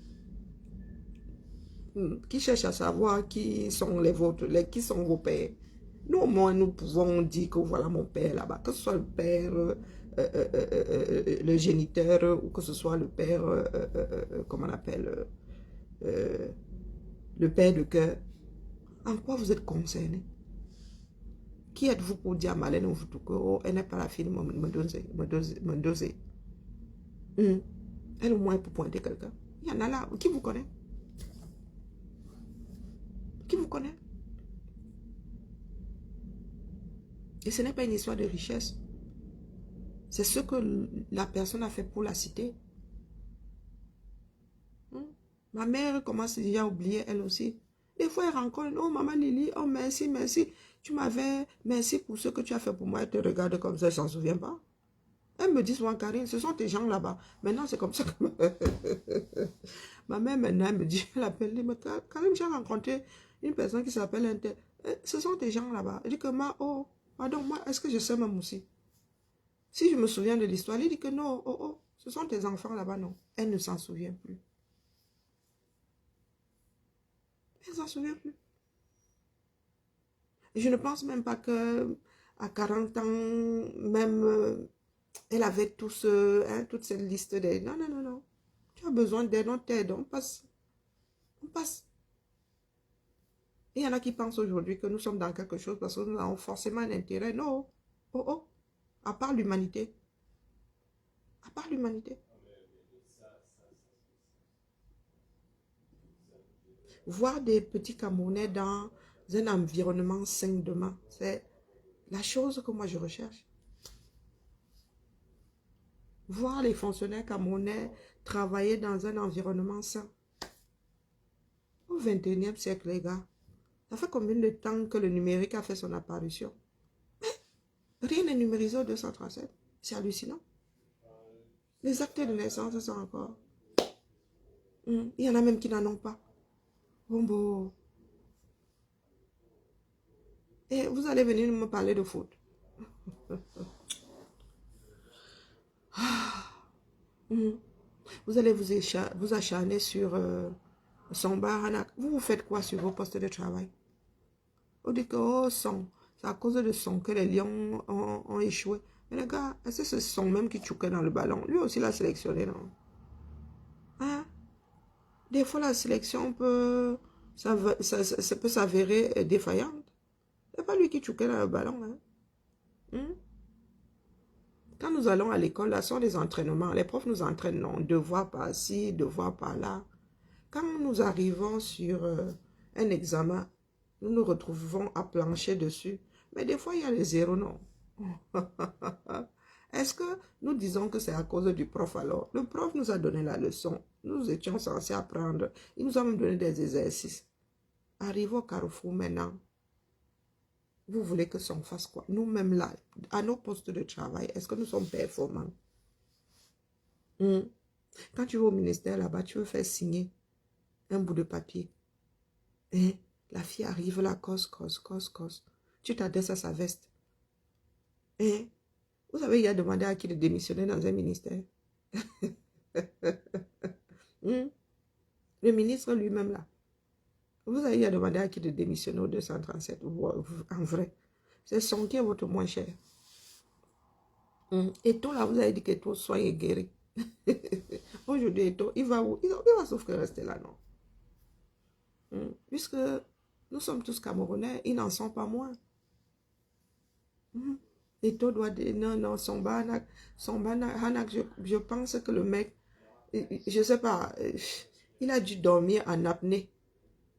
Qui cherche à savoir qui sont les vôtres, qui sont vos pères. Nous, au moins, nous pouvons dire que voilà mon père là-bas. Que ce soit le père, le géniteur, ou que ce soit le père, comment on appelle, le père de cœur. En quoi vous êtes concerné? Qui êtes-vous pour dire à Marlène Ouvoutou que oh, elle n'est pas la fille de Mondosé? Elle au moins pour pointer quelqu'un. Il y en a là. Qui vous connaît? Qui vous connaît? Et ce n'est pas une histoire de richesse. C'est ce que la personne a fait pour la cité. Ma mère commence déjà à oublier elle aussi. Des fois, elle rencontre, oh maman Lily, oh merci, merci. Tu m'avais, merci pour ce que tu as fait pour moi. Elle te regarde comme ça, elle ne s'en souvient pas. Elle me dit souvent, Karine, ce sont tes gens là-bas. Maintenant, c'est comme ça que ma mère, maintenant, elle me dit, elle appelle, mais Karine, j'ai rencontré une personne qui s'appelle Inter. Ce sont tes gens là-bas. Elle dit que, oh, pardon, moi, est-ce que je sais même aussi? Si je me souviens de l'histoire, elle dit que non, oh, oh, ce sont tes enfants là-bas, non. Elle ne s'en souvient plus. Elle ne s'en souvient plus. Et je ne pense même pas que à 40 ans, même, elle avait toute cette liste d'aide. Non, non, non, non. Tu as besoin d'aide, on t'aide, on passe. On passe. Et il y en a qui pensent aujourd'hui que nous sommes dans quelque chose parce que nous avons forcément un intérêt. Non. Oh, oh. À part l'humanité. À part l'humanité. Voir des petits Camerounais dans un environnement sain demain, c'est la chose que moi je recherche. Voir les fonctionnaires camerounais travailler dans un environnement sain. Au 21e siècle, les gars. Ça fait combien de temps que le numérique a fait son apparition? Rien n'est numérisé au 237. C'est hallucinant. Les actes de naissance sont encore. Il y en a même qui n'en ont pas. Bon. Et vous allez venir me parler de foot. Vous allez vous acharner sur Samba Hanak. Vous faites quoi sur vos postes de travail? Vous dites que son, c'est à cause de son que les Lions ont échoué. Mais les gars, est-ce que c'est son même qui choquait dans le ballon? Lui aussi l'a sélectionné, non? Hein? Des fois, la sélection peut s'avérer défaillante. C'est pas lui qui choquait dans le ballon. Hein? Quand nous allons à l'école, là, ce sont des entraînements. Les profs nous entraînent, non, devoir par-ci, devoir par-là. Quand nous arrivons sur un examen, nous nous retrouvons à plancher dessus. Mais des fois, il y a les zéros, non. Est-ce que nous disons que c'est à cause du prof alors? Le prof nous a donné la leçon. Nous étions censés apprendre. Il nous a même donné des exercices. Arrivons au carrefour maintenant. Vous voulez que ça fasse quoi? Nous-mêmes là, à nos postes de travail, est-ce que nous sommes performants? Quand tu vas au ministère là-bas, tu veux faire signer un bout de papier. La fille arrive là, cause. Tu t'adresses à sa veste. Vous savez, il a demandé à qui de démissionner dans un ministère. Le ministre lui-même là. Vous avez il a demandé à qui de démissionner au 237. En vrai. C'est son qui est votre moins cher. Et toi là, vous avez dit que toi, soyez guéri. Aujourd'hui, Eto, il va où? Il va sauf que rester là, non? Puisque nous sommes tous Camerounais, ils n'en sont pas moins. Eto doit dire, non, son banak, je pense que le mec, je sais pas, il a dû dormir en apnée,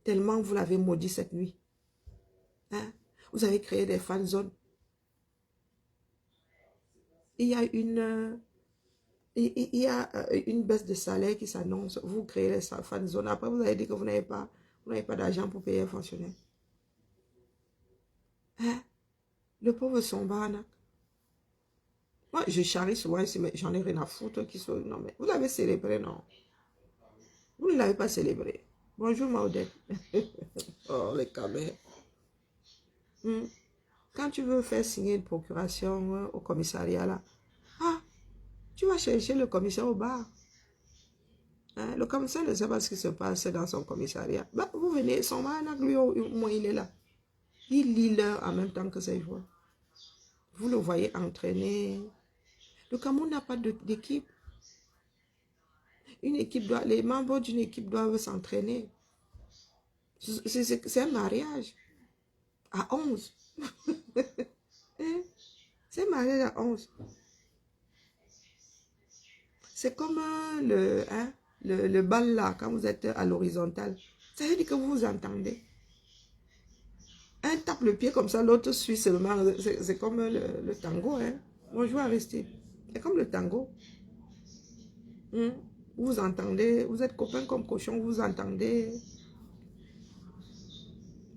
tellement vous l'avez maudit cette nuit. Vous avez créé des fan zones. Il y a une baisse de salaire qui s'annonce. Vous créez les fan zones. Après, vous avez dit que vous n'avez pas d'argent pour payer un fonctionnaire. Le pauvre Sombanak. Moi, je charrie souvent ici, mais j'en ai rien à foutre. Non, mais vous l'avez célébré, non? Vous ne l'avez pas célébré. Bonjour, Maudette. Oh, les camés. Quand tu veux faire signer une procuration au commissariat, là, tu vas chercher le commissaire au bar. Le commissaire ne sait pas ce qui se passe dans son commissariat. Bah, vous venez, son manac, lui, au moins, il est là. Il lit l'heure en même temps que ses joueurs. Vous le voyez entraîner. Le Cameroun n'a pas d'équipe. Les membres d'une équipe doivent s'entraîner. C'est un mariage. À 11. C'est un mariage à 11. C'est comme le bal là, quand vous êtes à l'horizontale. Ça veut dire que vous vous entendez. Un tape le pied comme ça, l'autre suit seulement. C'est comme le tango. Bonjour Aristide. C'est comme le tango. Vous vous entendez. Vous êtes copains comme cochon, vous vous entendez.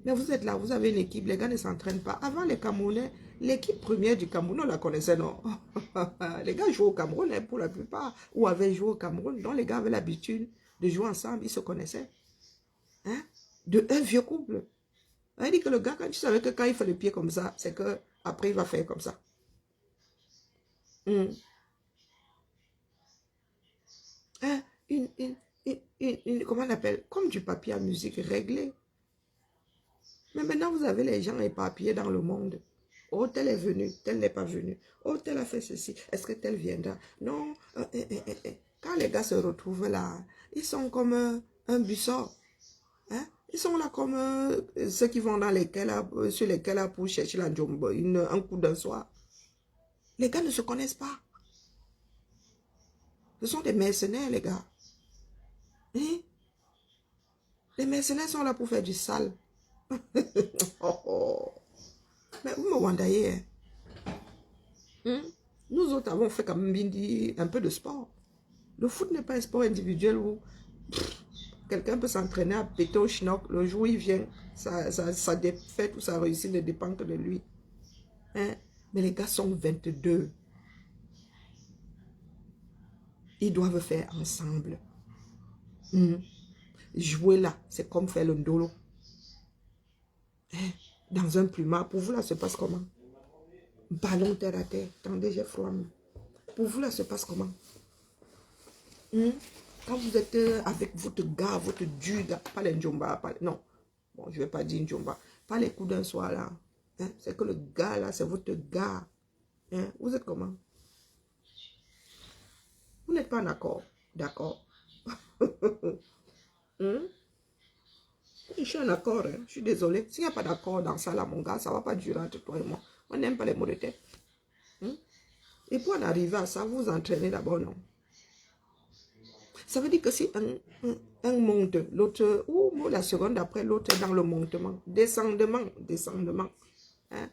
Mais vous êtes là, vous avez une équipe. Les gars ne s'entraînent pas. Avant les Camerounais, l'équipe première du Cameroun, on la connaissait, non? Les gars jouaient au Cameroun pour la plupart. Ou avaient joué au Cameroun. Donc les gars avaient l'habitude de jouer ensemble. Ils se connaissaient. De un vieux couple. On dit que le gars, quand tu savais que quand il fait le pied comme ça, c'est que après il va faire comme ça. Comment on appelle? Comme du papier à musique réglé. Mais maintenant, vous avez les gens éparpillés dans le monde. Oh, tel est venu, tel n'est pas venu. Oh, tel a fait ceci. Est-ce que tel viendra? Non. Quand les gars se retrouvent là, ils sont comme un buisson. Ils sont là comme ceux qui vont dans lesquels, sur lesquels pour chercher la jombo, un coup d'un soir. Les gars ne se connaissent pas. Ce sont des mercenaires, les gars. Les mercenaires sont là pour faire du sale. Mais vous me wandayez. Nous autres avons fait comme Bindi un peu de sport. Le foot n'est pas un sport individuel où Quelqu'un peut s'entraîner à péter au schnock. Le jour où il vient, sa défaite ou sa réussite ne dépend que de lui. Hein? Mais les gars sont 22. Ils doivent faire ensemble. Jouer là, c'est comme faire le ndolo. Hein? Dans un plumard, pour vous là, ça se passe comment? Ballon terre à terre. Attendez, j'ai froid. Pour vous là, ça se passe comment? Quand vous êtes avec votre gars, votre dieu, pas les njomba, non. Bon, je ne vais pas dire njomba. Pas les coups d'un soir là. Hein? C'est que le gars là, c'est votre gars. Hein? Vous êtes comment? Vous n'êtes pas en accord. D'accord. Je suis en accord. Hein? Je suis désolé. S'il n'y a pas d'accord dans ça là, mon gars, ça ne va pas durer entre toi et moi. On n'aime pas les mots de tête. Et pour en arriver à ça, vous entraînez d'abord, non? Ça veut dire que si un monte, l'autre, ou la seconde après, l'autre est dans le montement. Descendement. Hein?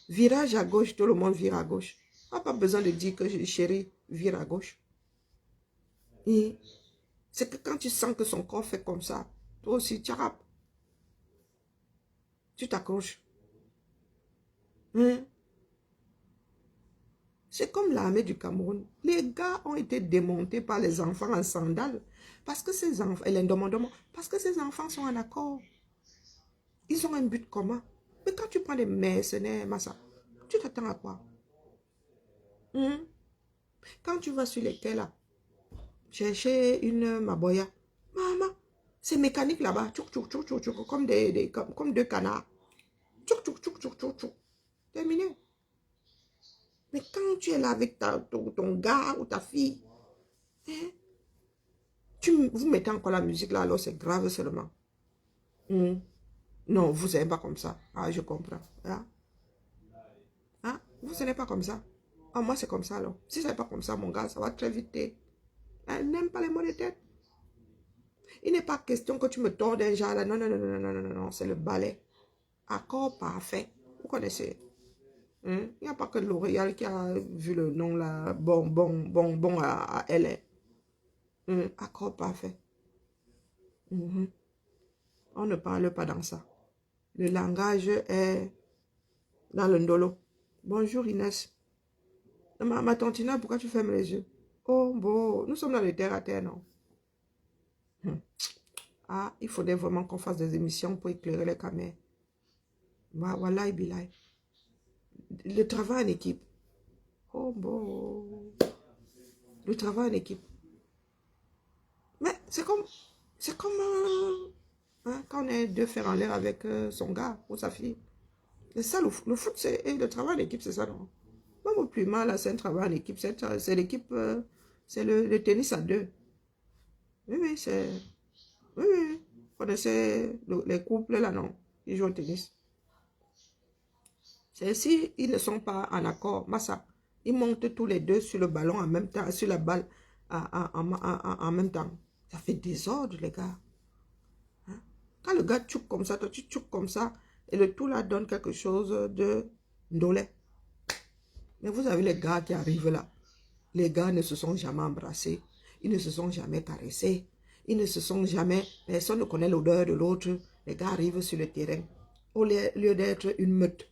Virage à gauche, tout le monde vire à gauche. On n'a pas besoin de dire que chérie, vire à gauche. C'est que quand tu sens que son corps fait comme ça, toi aussi, tu rappes. Tu t'accroches. C'est comme l'armée du Cameroun. Les gars ont été démontés par les enfants en sandales. Parce que ces enfants, parce que ces enfants sont en accord. Ils ont un but commun. Mais quand tu prends des mercenaires, Massa, tu t'attends à quoi? Quand tu vas sur les quais là, chercher une maboya, maman, c'est mécanique là-bas, comme deux canards. Terminé. Mais quand tu es là avec ton gars ou ta fille, vous mettez encore la musique là, alors c'est grave seulement. Non, vous n'êtes pas comme ça. Ah, je comprends. Vous n'êtes pas comme ça. Ah, moi c'est comme ça alors. Si ce n'est pas comme ça, mon gars, ça va très vite. Elle n'aime pas les mots de tête. Il n'est pas question que tu me tordes un genre là. Non, non, non, non, non, non, non, non, c'est le ballet. Accord parfait. Vous connaissez? Il n'y a pas que L'Oréal qui a vu le nom là. Bon à elle. Accord parfait. On ne parle pas dans ça. Le langage est dans le ndolo. Bonjour Inès. Ma tantina, pourquoi tu fermes les yeux? Oh bon, nous sommes dans le terre à terre, non? Ah, il faudrait vraiment qu'on fasse des émissions pour éclairer les caméras. Voilà, bilay. Le travail en équipe. Oh bon. Le travail en équipe. Mais c'est comme quand on est deux fers en l'air avec son gars ou sa fille. C'est ça, le foot, et le travail en équipe, c'est ça, non? Même au plus mal, c'est un travail en équipe. C'est l'équipe, c'est le tennis à deux. Oui, oui, c'est... Oui, oui. Vous connaissez les couples, là, non? Ils jouent au tennis. C'est si ils ne sont pas en accord, Massa, ils montent tous les deux sur le ballon en même temps, sur la balle en même temps. Ça fait désordre, les gars. Hein? Quand le gars tchouk comme ça, toi tu tchouk comme ça, et le tout là donne quelque chose de ndolé. Mais vous avez les gars qui arrivent là. Les gars ne se sont jamais embrassés. Ils ne se sont jamais caressés. Ils ne se sont jamais... Personne ne connaît l'odeur de l'autre. Les gars arrivent sur le terrain. Au lieu d'être une meute.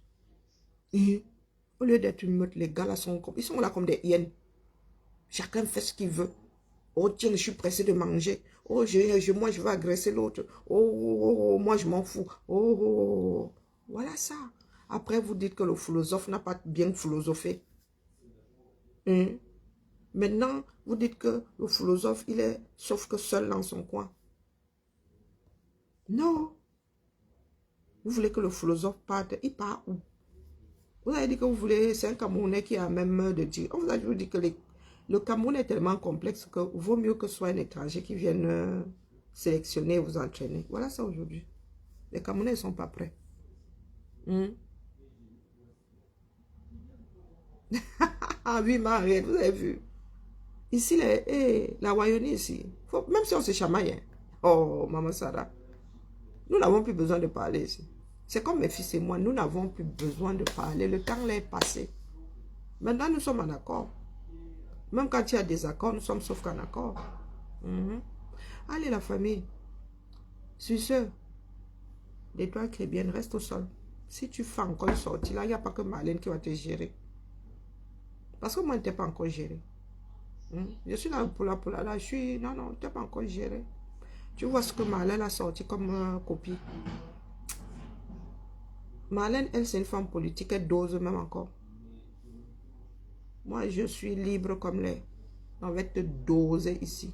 Au lieu d'être une meute, les gars là ils sont là comme des hyènes. Chacun fait ce qu'il veut. Oh tiens, je suis pressé de manger. Oh, moi je vais agresser l'autre. Oh, moi je m'en fous. Oh. Voilà ça. Après, vous dites que le philosophe n'a pas bien philosophé. Maintenant, vous dites que le philosophe, il est sauf que seul dans son coin. Non. Vous voulez que le philosophe parte. Il part où? Vous avez dit que vous voulez, c'est un Camerounais qui a même de dire. On vous a dit que le Cameroun est tellement complexe que vaut mieux que ce soit un étranger qui vienne sélectionner et vous entraîner. Voilà ça aujourd'hui. Les Camerounais ne sont pas prêts. Ah oui, Mariette, vous avez vu. Ici, la Wayonie ici, même si on se chamaille. Hein. Oh, Maman Sarah. Nous n'avons plus besoin de parler ici. C'est comme mes fils et moi, nous n'avons plus besoin de parler. Le temps est passé. Maintenant, nous sommes en accord. Même quand il y a des accords, nous sommes sauf qu'en accord. Allez, la famille. Sur ce, l'étoile chrétienne reste au sol. Si tu fais encore une sortie, là, il n'y a pas que Marlène qui va te gérer. Parce que moi, je ne t'ai pas encore géré. Je suis là pour la, là, je suis... Non, non, je ne t'ai pas encore géré. Tu vois ce que Marlène a sorti comme copie. Marlène, elle, c'est une femme politique, elle dose même encore. Moi, je suis libre comme l'air. On va te doser ici.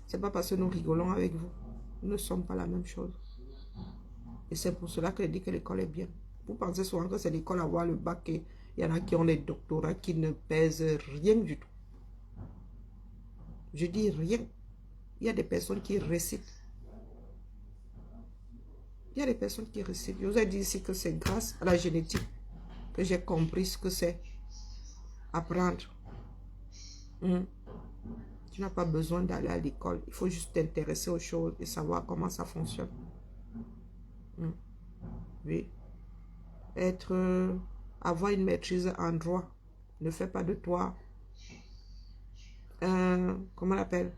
C'est pas parce que nous rigolons avec vous. Nous ne sommes pas la même chose. Et c'est pour cela que je dis que l'école est bien. Vous pensez souvent que c'est l'école à avoir le bac et il y en a qui ont des doctorats qui ne pèsent rien du tout. Je dis rien. Il y a des personnes qui récitent. Il y a des personnes qui récitent. Je vous ai dit ici que c'est grâce à la génétique que j'ai compris ce que c'est apprendre. Tu n'as pas besoin d'aller à l'école. Il faut juste t'intéresser aux choses et savoir comment ça fonctionne. Oui. Avoir une maîtrise en droit ne fait pas de toi comment on appelle,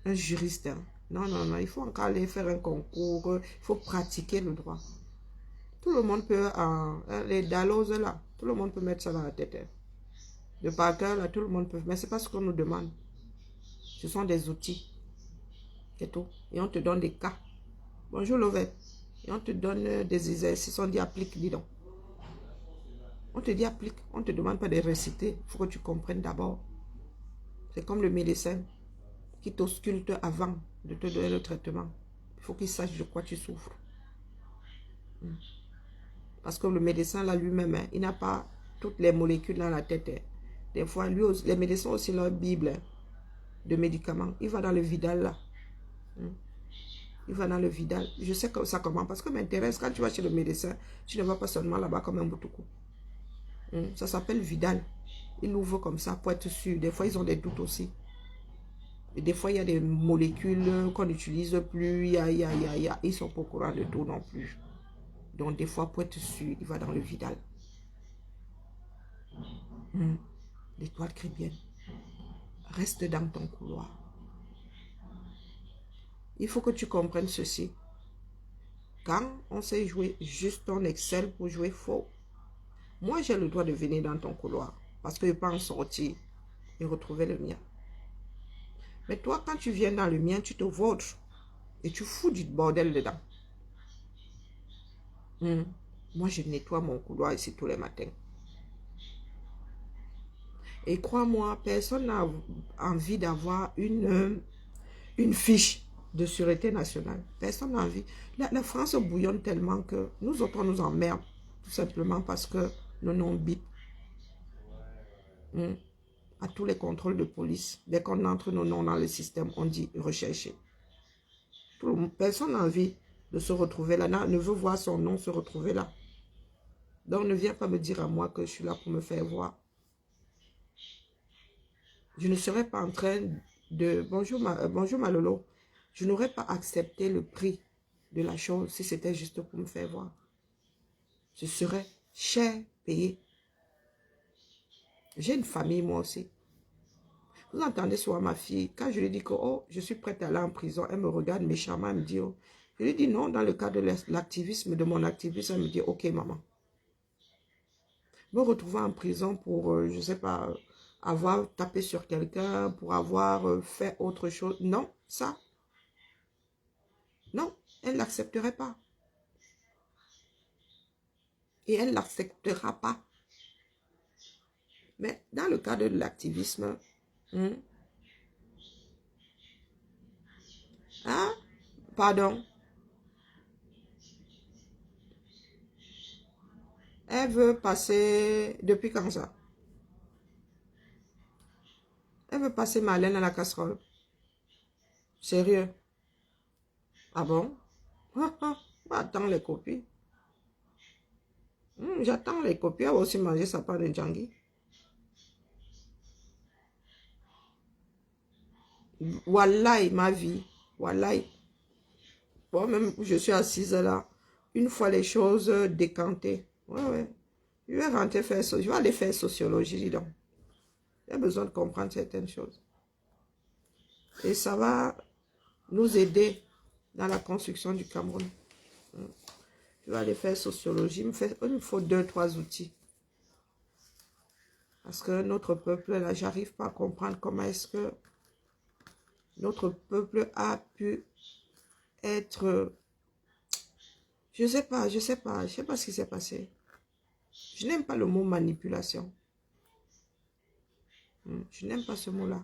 un juriste. Non, non, non. Il faut encore aller faire un concours. Il faut pratiquer le droit. Tout le monde peut, les daloses là, tout le monde peut mettre ça dans la tête. Le parquet là, tout le monde peut. Mais ce n'est pas ce qu'on nous demande. Ce sont des outils. C'est tout. Et on te donne des cas. Bonjour Lovette. Et on te donne des exercices. On dit applique, dis donc. On te dit applique. On ne te demande pas de réciter. Il faut que tu comprennes d'abord. C'est comme le médecin qui t'ausculte avant de te donner le traitement. Il faut qu'il sache de quoi tu souffres. Parce que le médecin là lui-même, il n'a pas toutes les molécules dans la tête. Des fois, lui aussi, les médecins ont aussi leur bible de médicaments. Il va dans le Vidal là. Il va dans le Vidal. Je sais que ça commence parce que m'intéresse. Quand tu vas chez le médecin, tu ne vas pas seulement là-bas comme un boutoukou. Ça s'appelle Vidal. Il ouvre comme ça pour être sûr. Des fois, ils ont des doutes aussi. Et des fois, il y a des molécules qu'on n'utilise plus. Ils ne sont pas au courant de tout non plus. Donc, des fois, pour être sûr, il va dans le Vidal. L'étoile chrétienne. Reste dans ton couloir. Il faut que tu comprennes ceci. Quand on sait jouer juste, on excelle pour jouer faux. Moi, j'ai le droit de venir dans ton couloir parce que je peux en sortir et retrouver le mien. Mais toi, quand tu viens dans le mien, tu te vautres et tu fous du bordel dedans. Moi, je nettoie mon couloir ici tous les matins. Et crois-moi, personne n'a envie d'avoir une fiche de sûreté nationale. Personne n'a envie. La France bouillonne tellement que nous autres, on nous emmerde. Tout simplement parce que nos noms bip. À tous les contrôles de police, dès qu'on entre nos noms dans le système, on dit rechercher. Personne n'a envie de se retrouver là, ne veut voir son nom se retrouver là. Donc ne viens pas me dire à moi que je suis là pour me faire voir. Je ne serais pas en train de... Bonjour Malolo. Je n'aurais pas accepté le prix de la chose si c'était juste pour me faire voir. Ce serait cher payé. J'ai une famille moi aussi. Vous entendez souvent ma fille, quand je lui dis que oh, je suis prête à aller en prison, elle me regarde méchamment, elle me dit oh. Je lui dis non, dans le cadre de l'activisme, de mon activisme, elle me dit ok maman. Me retrouver en prison pour, je ne sais pas, avoir tapé sur quelqu'un, pour avoir fait autre chose. Non, ça. Non, elle ne l'accepterait pas. Et elle ne l'acceptera pas. Mais dans le cadre de l'activisme, pardon. Elle veut passer, depuis quand ça? Elle veut passer Marlène à la casserole. Sérieux? Ah bon? Attends les copies. J'attends les copies. Elle va aussi manger sa part de Djangui. Wallahi, ma vie. Wallahi. Bon, même je suis assise là. Une fois les choses décantées. Ouais. Je vais rentrer faire ça. Je vais aller faire sociologie, dis donc. J'ai besoin de comprendre certaines choses. Et ça va nous aider dans la construction du Cameroun. Je vais aller faire sociologie. Il me faut 2-3 outils. Parce que notre peuple, là, j'arrive pas à comprendre comment est-ce que notre peuple a pu être... Je sais pas ce qui s'est passé. Je n'aime pas le mot manipulation. Je n'aime pas ce mot-là.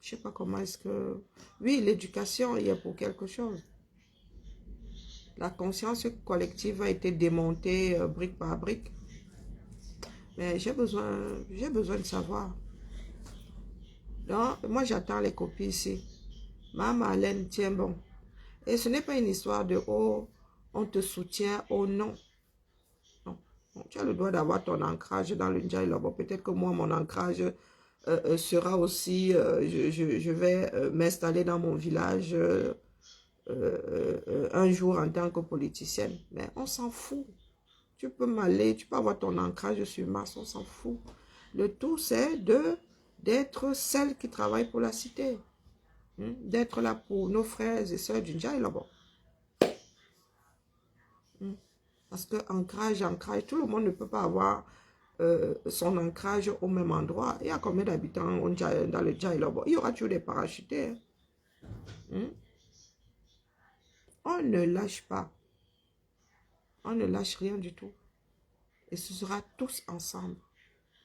Je sais pas comment est-ce que... Oui, l'éducation, il y a pour quelque chose. La conscience collective a été démontée brique par brique. Mais j'ai besoin de savoir. Donc, moi, j'attends les copies ici. Maman Alain, tiens bon. Et ce n'est pas une histoire de « oh, on te soutient »,« oh non ». Non. Tu as le droit d'avoir ton ancrage dans le Ndjaye Lobo. Peut-être que moi, mon ancrage sera aussi... je vais m'installer dans mon village un jour en tant que politicienne. Mais on s'en fout. Tu peux m'aller, tu peux avoir ton ancrage sur Mars, on s'en fout. Le tout, c'est d'être celle qui travaille pour la cité. D'être là pour nos frères et sœurs du Ndjaye là-bas. Parce que ancrage, tout le monde ne peut pas avoir son ancrage au même endroit. Il y a combien d'habitants dans le Ndjaye là-bas? Il y aura toujours des parachutés. On ne lâche pas. On ne lâche rien du tout. Et ce sera tous ensemble.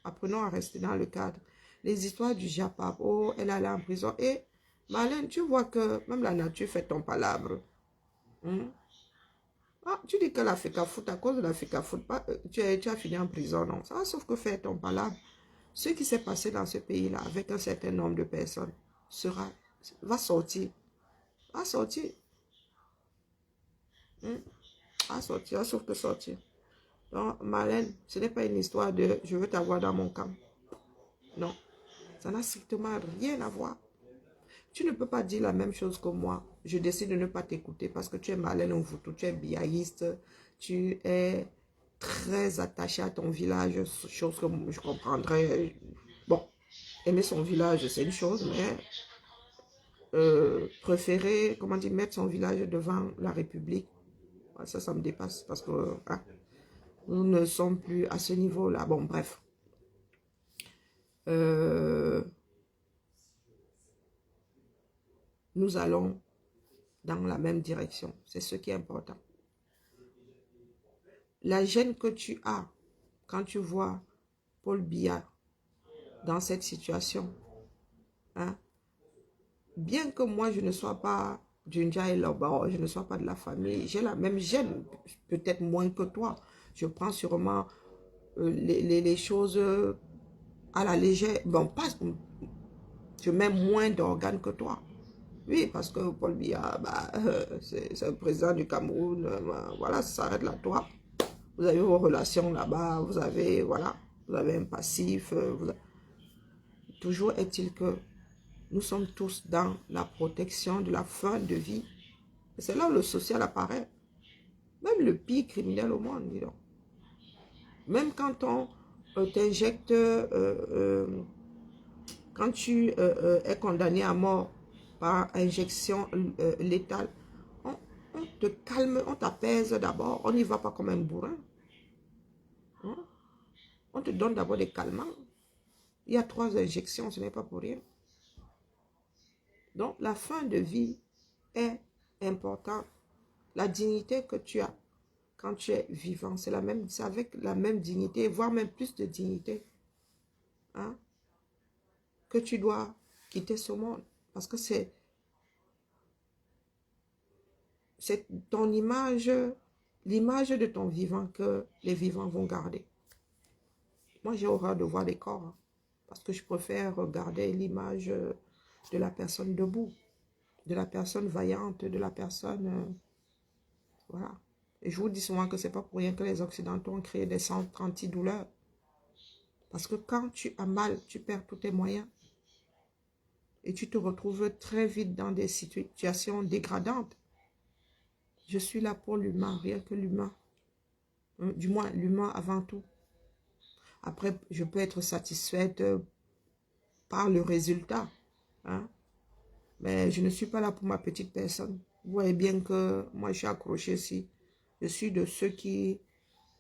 Apprenons à rester dans le cadre. Les histoires du Japap, oh, elle allait en prison. Et Marlène, tu vois que même la nature fait ton palabre. Ah, tu dis que la FECAFOOT, à cause de la FECAFOOT, tu as fini en prison, non? Ça, sauf que faire ton palabre. Ce qui s'est passé dans ce pays-là, avec un certain nombre de personnes, va sortir. Va sortir. Va sortir, sauf que sortir. Donc, Marlène, ce n'est pas une histoire de « je veux t'avoir dans mon camp ». Non, ça n'a strictement rien à voir. Tu ne peux pas dire la même chose que moi. Je décide de ne pas t'écouter parce que tu es Marlène Mvuto, tu es biaïste, tu es très attaché à ton village, chose que je comprendrais. Bon, aimer son village, c'est une chose, mais préférer, comment dire, mettre son village devant la République, ça me dépasse parce que nous ne sommes plus à ce niveau-là. Bon, bref. Nous allons dans la même direction. C'est ce qui est important. La gêne que tu as quand tu vois Paul Biya dans cette situation, bien que moi je ne sois pas du Ndjaye Lobo, je ne sois pas de la famille, j'ai la même gêne, peut-être moins que toi. Je prends sûrement les choses à la légère. Bon, pas, je mets moins d'organes que toi. Oui, parce que Paul Biya, c'est le président du Cameroun, voilà, ça s'arrête là, toi. Vous avez vos relations là-bas, vous avez, voilà, vous avez un passif. Toujours est-il que nous sommes tous dans la protection de la fin de vie. C'est là où le social apparaît. Même le pire criminel au monde, dis donc. Même quand on t'injecte, quand tu es condamné à mort par injection létale, on te calme, on t'apaise d'abord. On n'y va pas comme un bourrin. On te donne d'abord des calmants. Il y a 3 injections, ce n'est pas pour rien. Donc, la fin de vie est importante. La dignité que tu as quand tu es vivant, c'est avec la même dignité, voire même plus de dignité, que tu dois quitter ce monde. Parce que c'est ton image, l'image de ton vivant que les vivants vont garder. Moi, j'ai horreur de voir des corps, parce que je préfère regarder l'image de la personne debout, de la personne vaillante, de la personne... voilà. Et je vous dis souvent que ce n'est pas pour rien que les Occidentaux ont créé des centres antidouleurs. Parce que quand tu as mal, tu perds tous tes moyens. Et tu te retrouves très vite dans des situations dégradantes. Je suis là pour l'humain, rien que l'humain. Du moins, l'humain avant tout. Après, je peux être satisfaite par le résultat. Mais je ne suis pas là pour ma petite personne. Vous voyez bien que moi, je suis accrochée ici. Je suis de ceux qui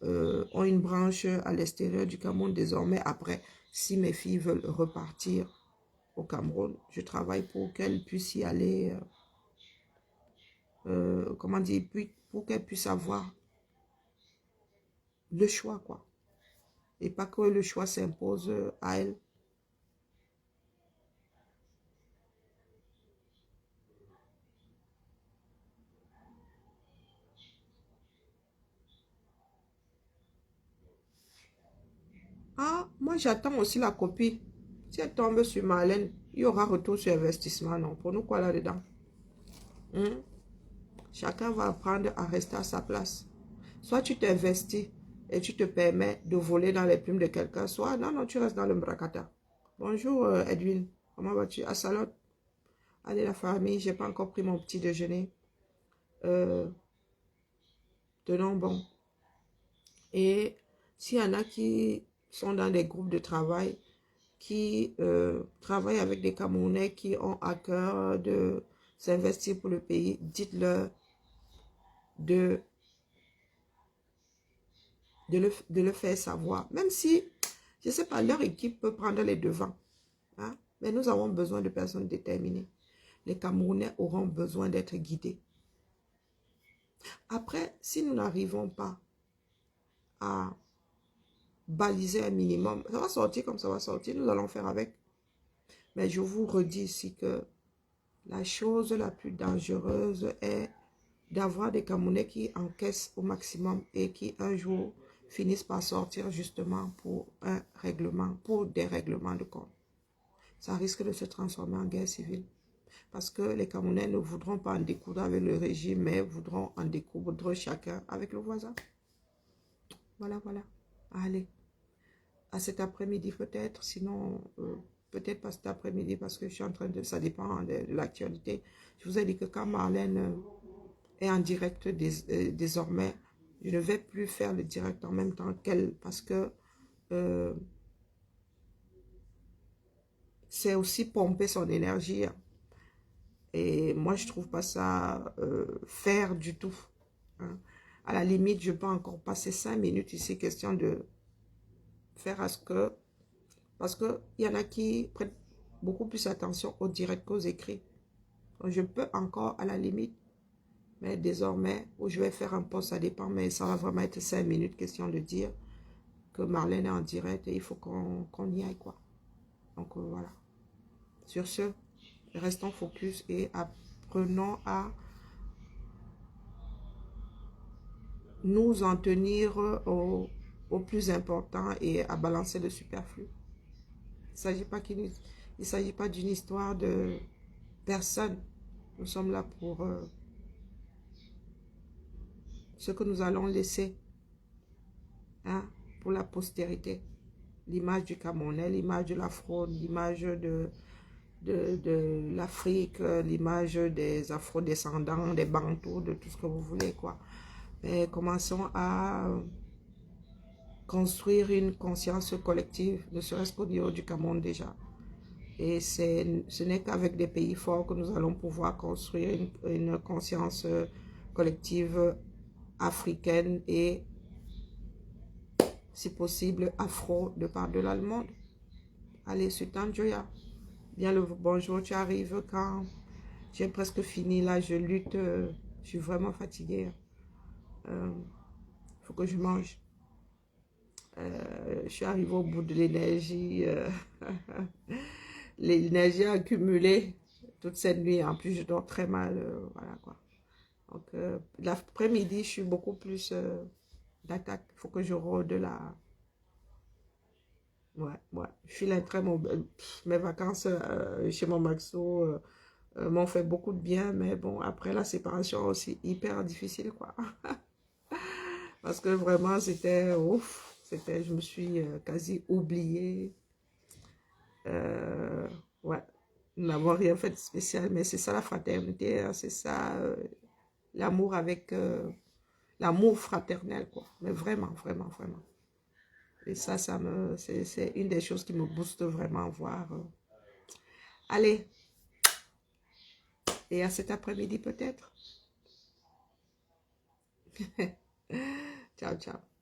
ont une branche à l'extérieur du Cameroun désormais. Après, si mes filles veulent repartir au Cameroun, je travaille pour qu'elles puissent y aller, comment dire, pour qu'elles puissent avoir le choix, quoi. Et pas que le choix s'impose à elles. Ah, moi j'attends aussi la copie. Si elle tombe sur Marlène, il y aura retour sur investissement, non? Pour nous, quoi là-dedans? Hmm? Chacun va apprendre à rester à sa place. Soit tu t'investis et tu te permets de voler dans les plumes de quelqu'un, soit non, non, tu restes dans le bracata. Bonjour Edwin, comment vas-tu? À Salon. Allez la famille, j'ai pas encore pris mon petit déjeuner. Euh, tenons bon. Et s'il y en a qui sont dans des groupes de travail, qui travaillent avec des Camerounais qui ont à cœur de s'investir pour le pays, dites-leur de, de le faire savoir. Même si, je ne sais pas, leur équipe peut prendre les devants. Hein? Mais nous avons besoin de personnes déterminées. Les Camerounais auront besoin d'être guidés. Après, si nous n'arrivons pas à baliser un minimum, ça va sortir comme ça va sortir, nous allons faire avec. Mais je vous redis ici que la chose la plus dangereuse est d'avoir des Camerounais qui encaissent au maximum et qui un jour finissent par sortir justement pour un règlement, pour des règlements de compte. Ça risque de se transformer en guerre civile. Parce que les Camerounais ne voudront pas en découdre avec le régime, mais voudront en découdre chacun avec le voisin. Voilà, voilà. Allez, à cet après-midi peut-être, sinon, peut-être pas cet après-midi parce que je suis en train de, ça dépend de l'actualité. Je vous ai dit que quand Marlène est en direct désormais, je ne vais plus faire le direct en même temps qu'elle parce que c'est aussi pomper son énergie. Et moi, je trouve pas ça faire du tout. Hein. À la limite, je peux encore passer 5 minutes ici, question de faire à ce que... Parce qu'il y en a qui prennent beaucoup plus attention aux directs qu'aux écrits. Donc, je peux encore, à la limite, mais désormais, où je vais faire un post, ça dépend, mais ça va vraiment être 5 minutes, question de dire que Marlène est en direct et il faut qu'on y aille, quoi. Donc, voilà. Sur ce, restons focus et apprenons à nous en tenir au plus important et à balancer le superflu. Il ne s'agit pas d'une histoire de personne. Nous sommes là pour ce que nous allons laisser, hein, pour la postérité. L'image du Camerounais, l'image de la fraude, l'image de l'Afrique, l'image des afro-descendants, des bantous, de tout ce que vous voulez, quoi. Mais commençons à construire une conscience collective, ne serait-ce qu'au niveau du Cameroun déjà. Et ce n'est qu'avec des pays forts que nous allons pouvoir construire une conscience collective africaine et, si possible, afro de part de l'Allemande. Allez, Sultan Joya, bien le bonjour, tu arrives quand j'ai presque fini, là, je lutte, je suis vraiment fatiguée. Faut que je mange. Je suis arrivée au bout de l'énergie. L'énergie accumulée toute cette nuit. En plus, je dors très mal. Voilà quoi. Donc, l'après-midi, je suis beaucoup plus d'attaque. Il faut que je rôde la... Ouais, ouais. Je suis là très... Mes vacances chez mon Maxo m'ont fait beaucoup de bien. Mais bon, après la séparation aussi, hyper difficile quoi. Parce que vraiment, c'était... Ouf. Je me suis quasi oubliée. Ouais, nous n'avons rien fait de spécial, mais c'est ça la fraternité, hein, c'est ça l'amour avec l'amour fraternel, quoi. Mais vraiment, vraiment, vraiment. Et ça, c'est une des choses qui me booste vraiment, voir. Allez, Et à cet après-midi peut-être. Ciao, ciao.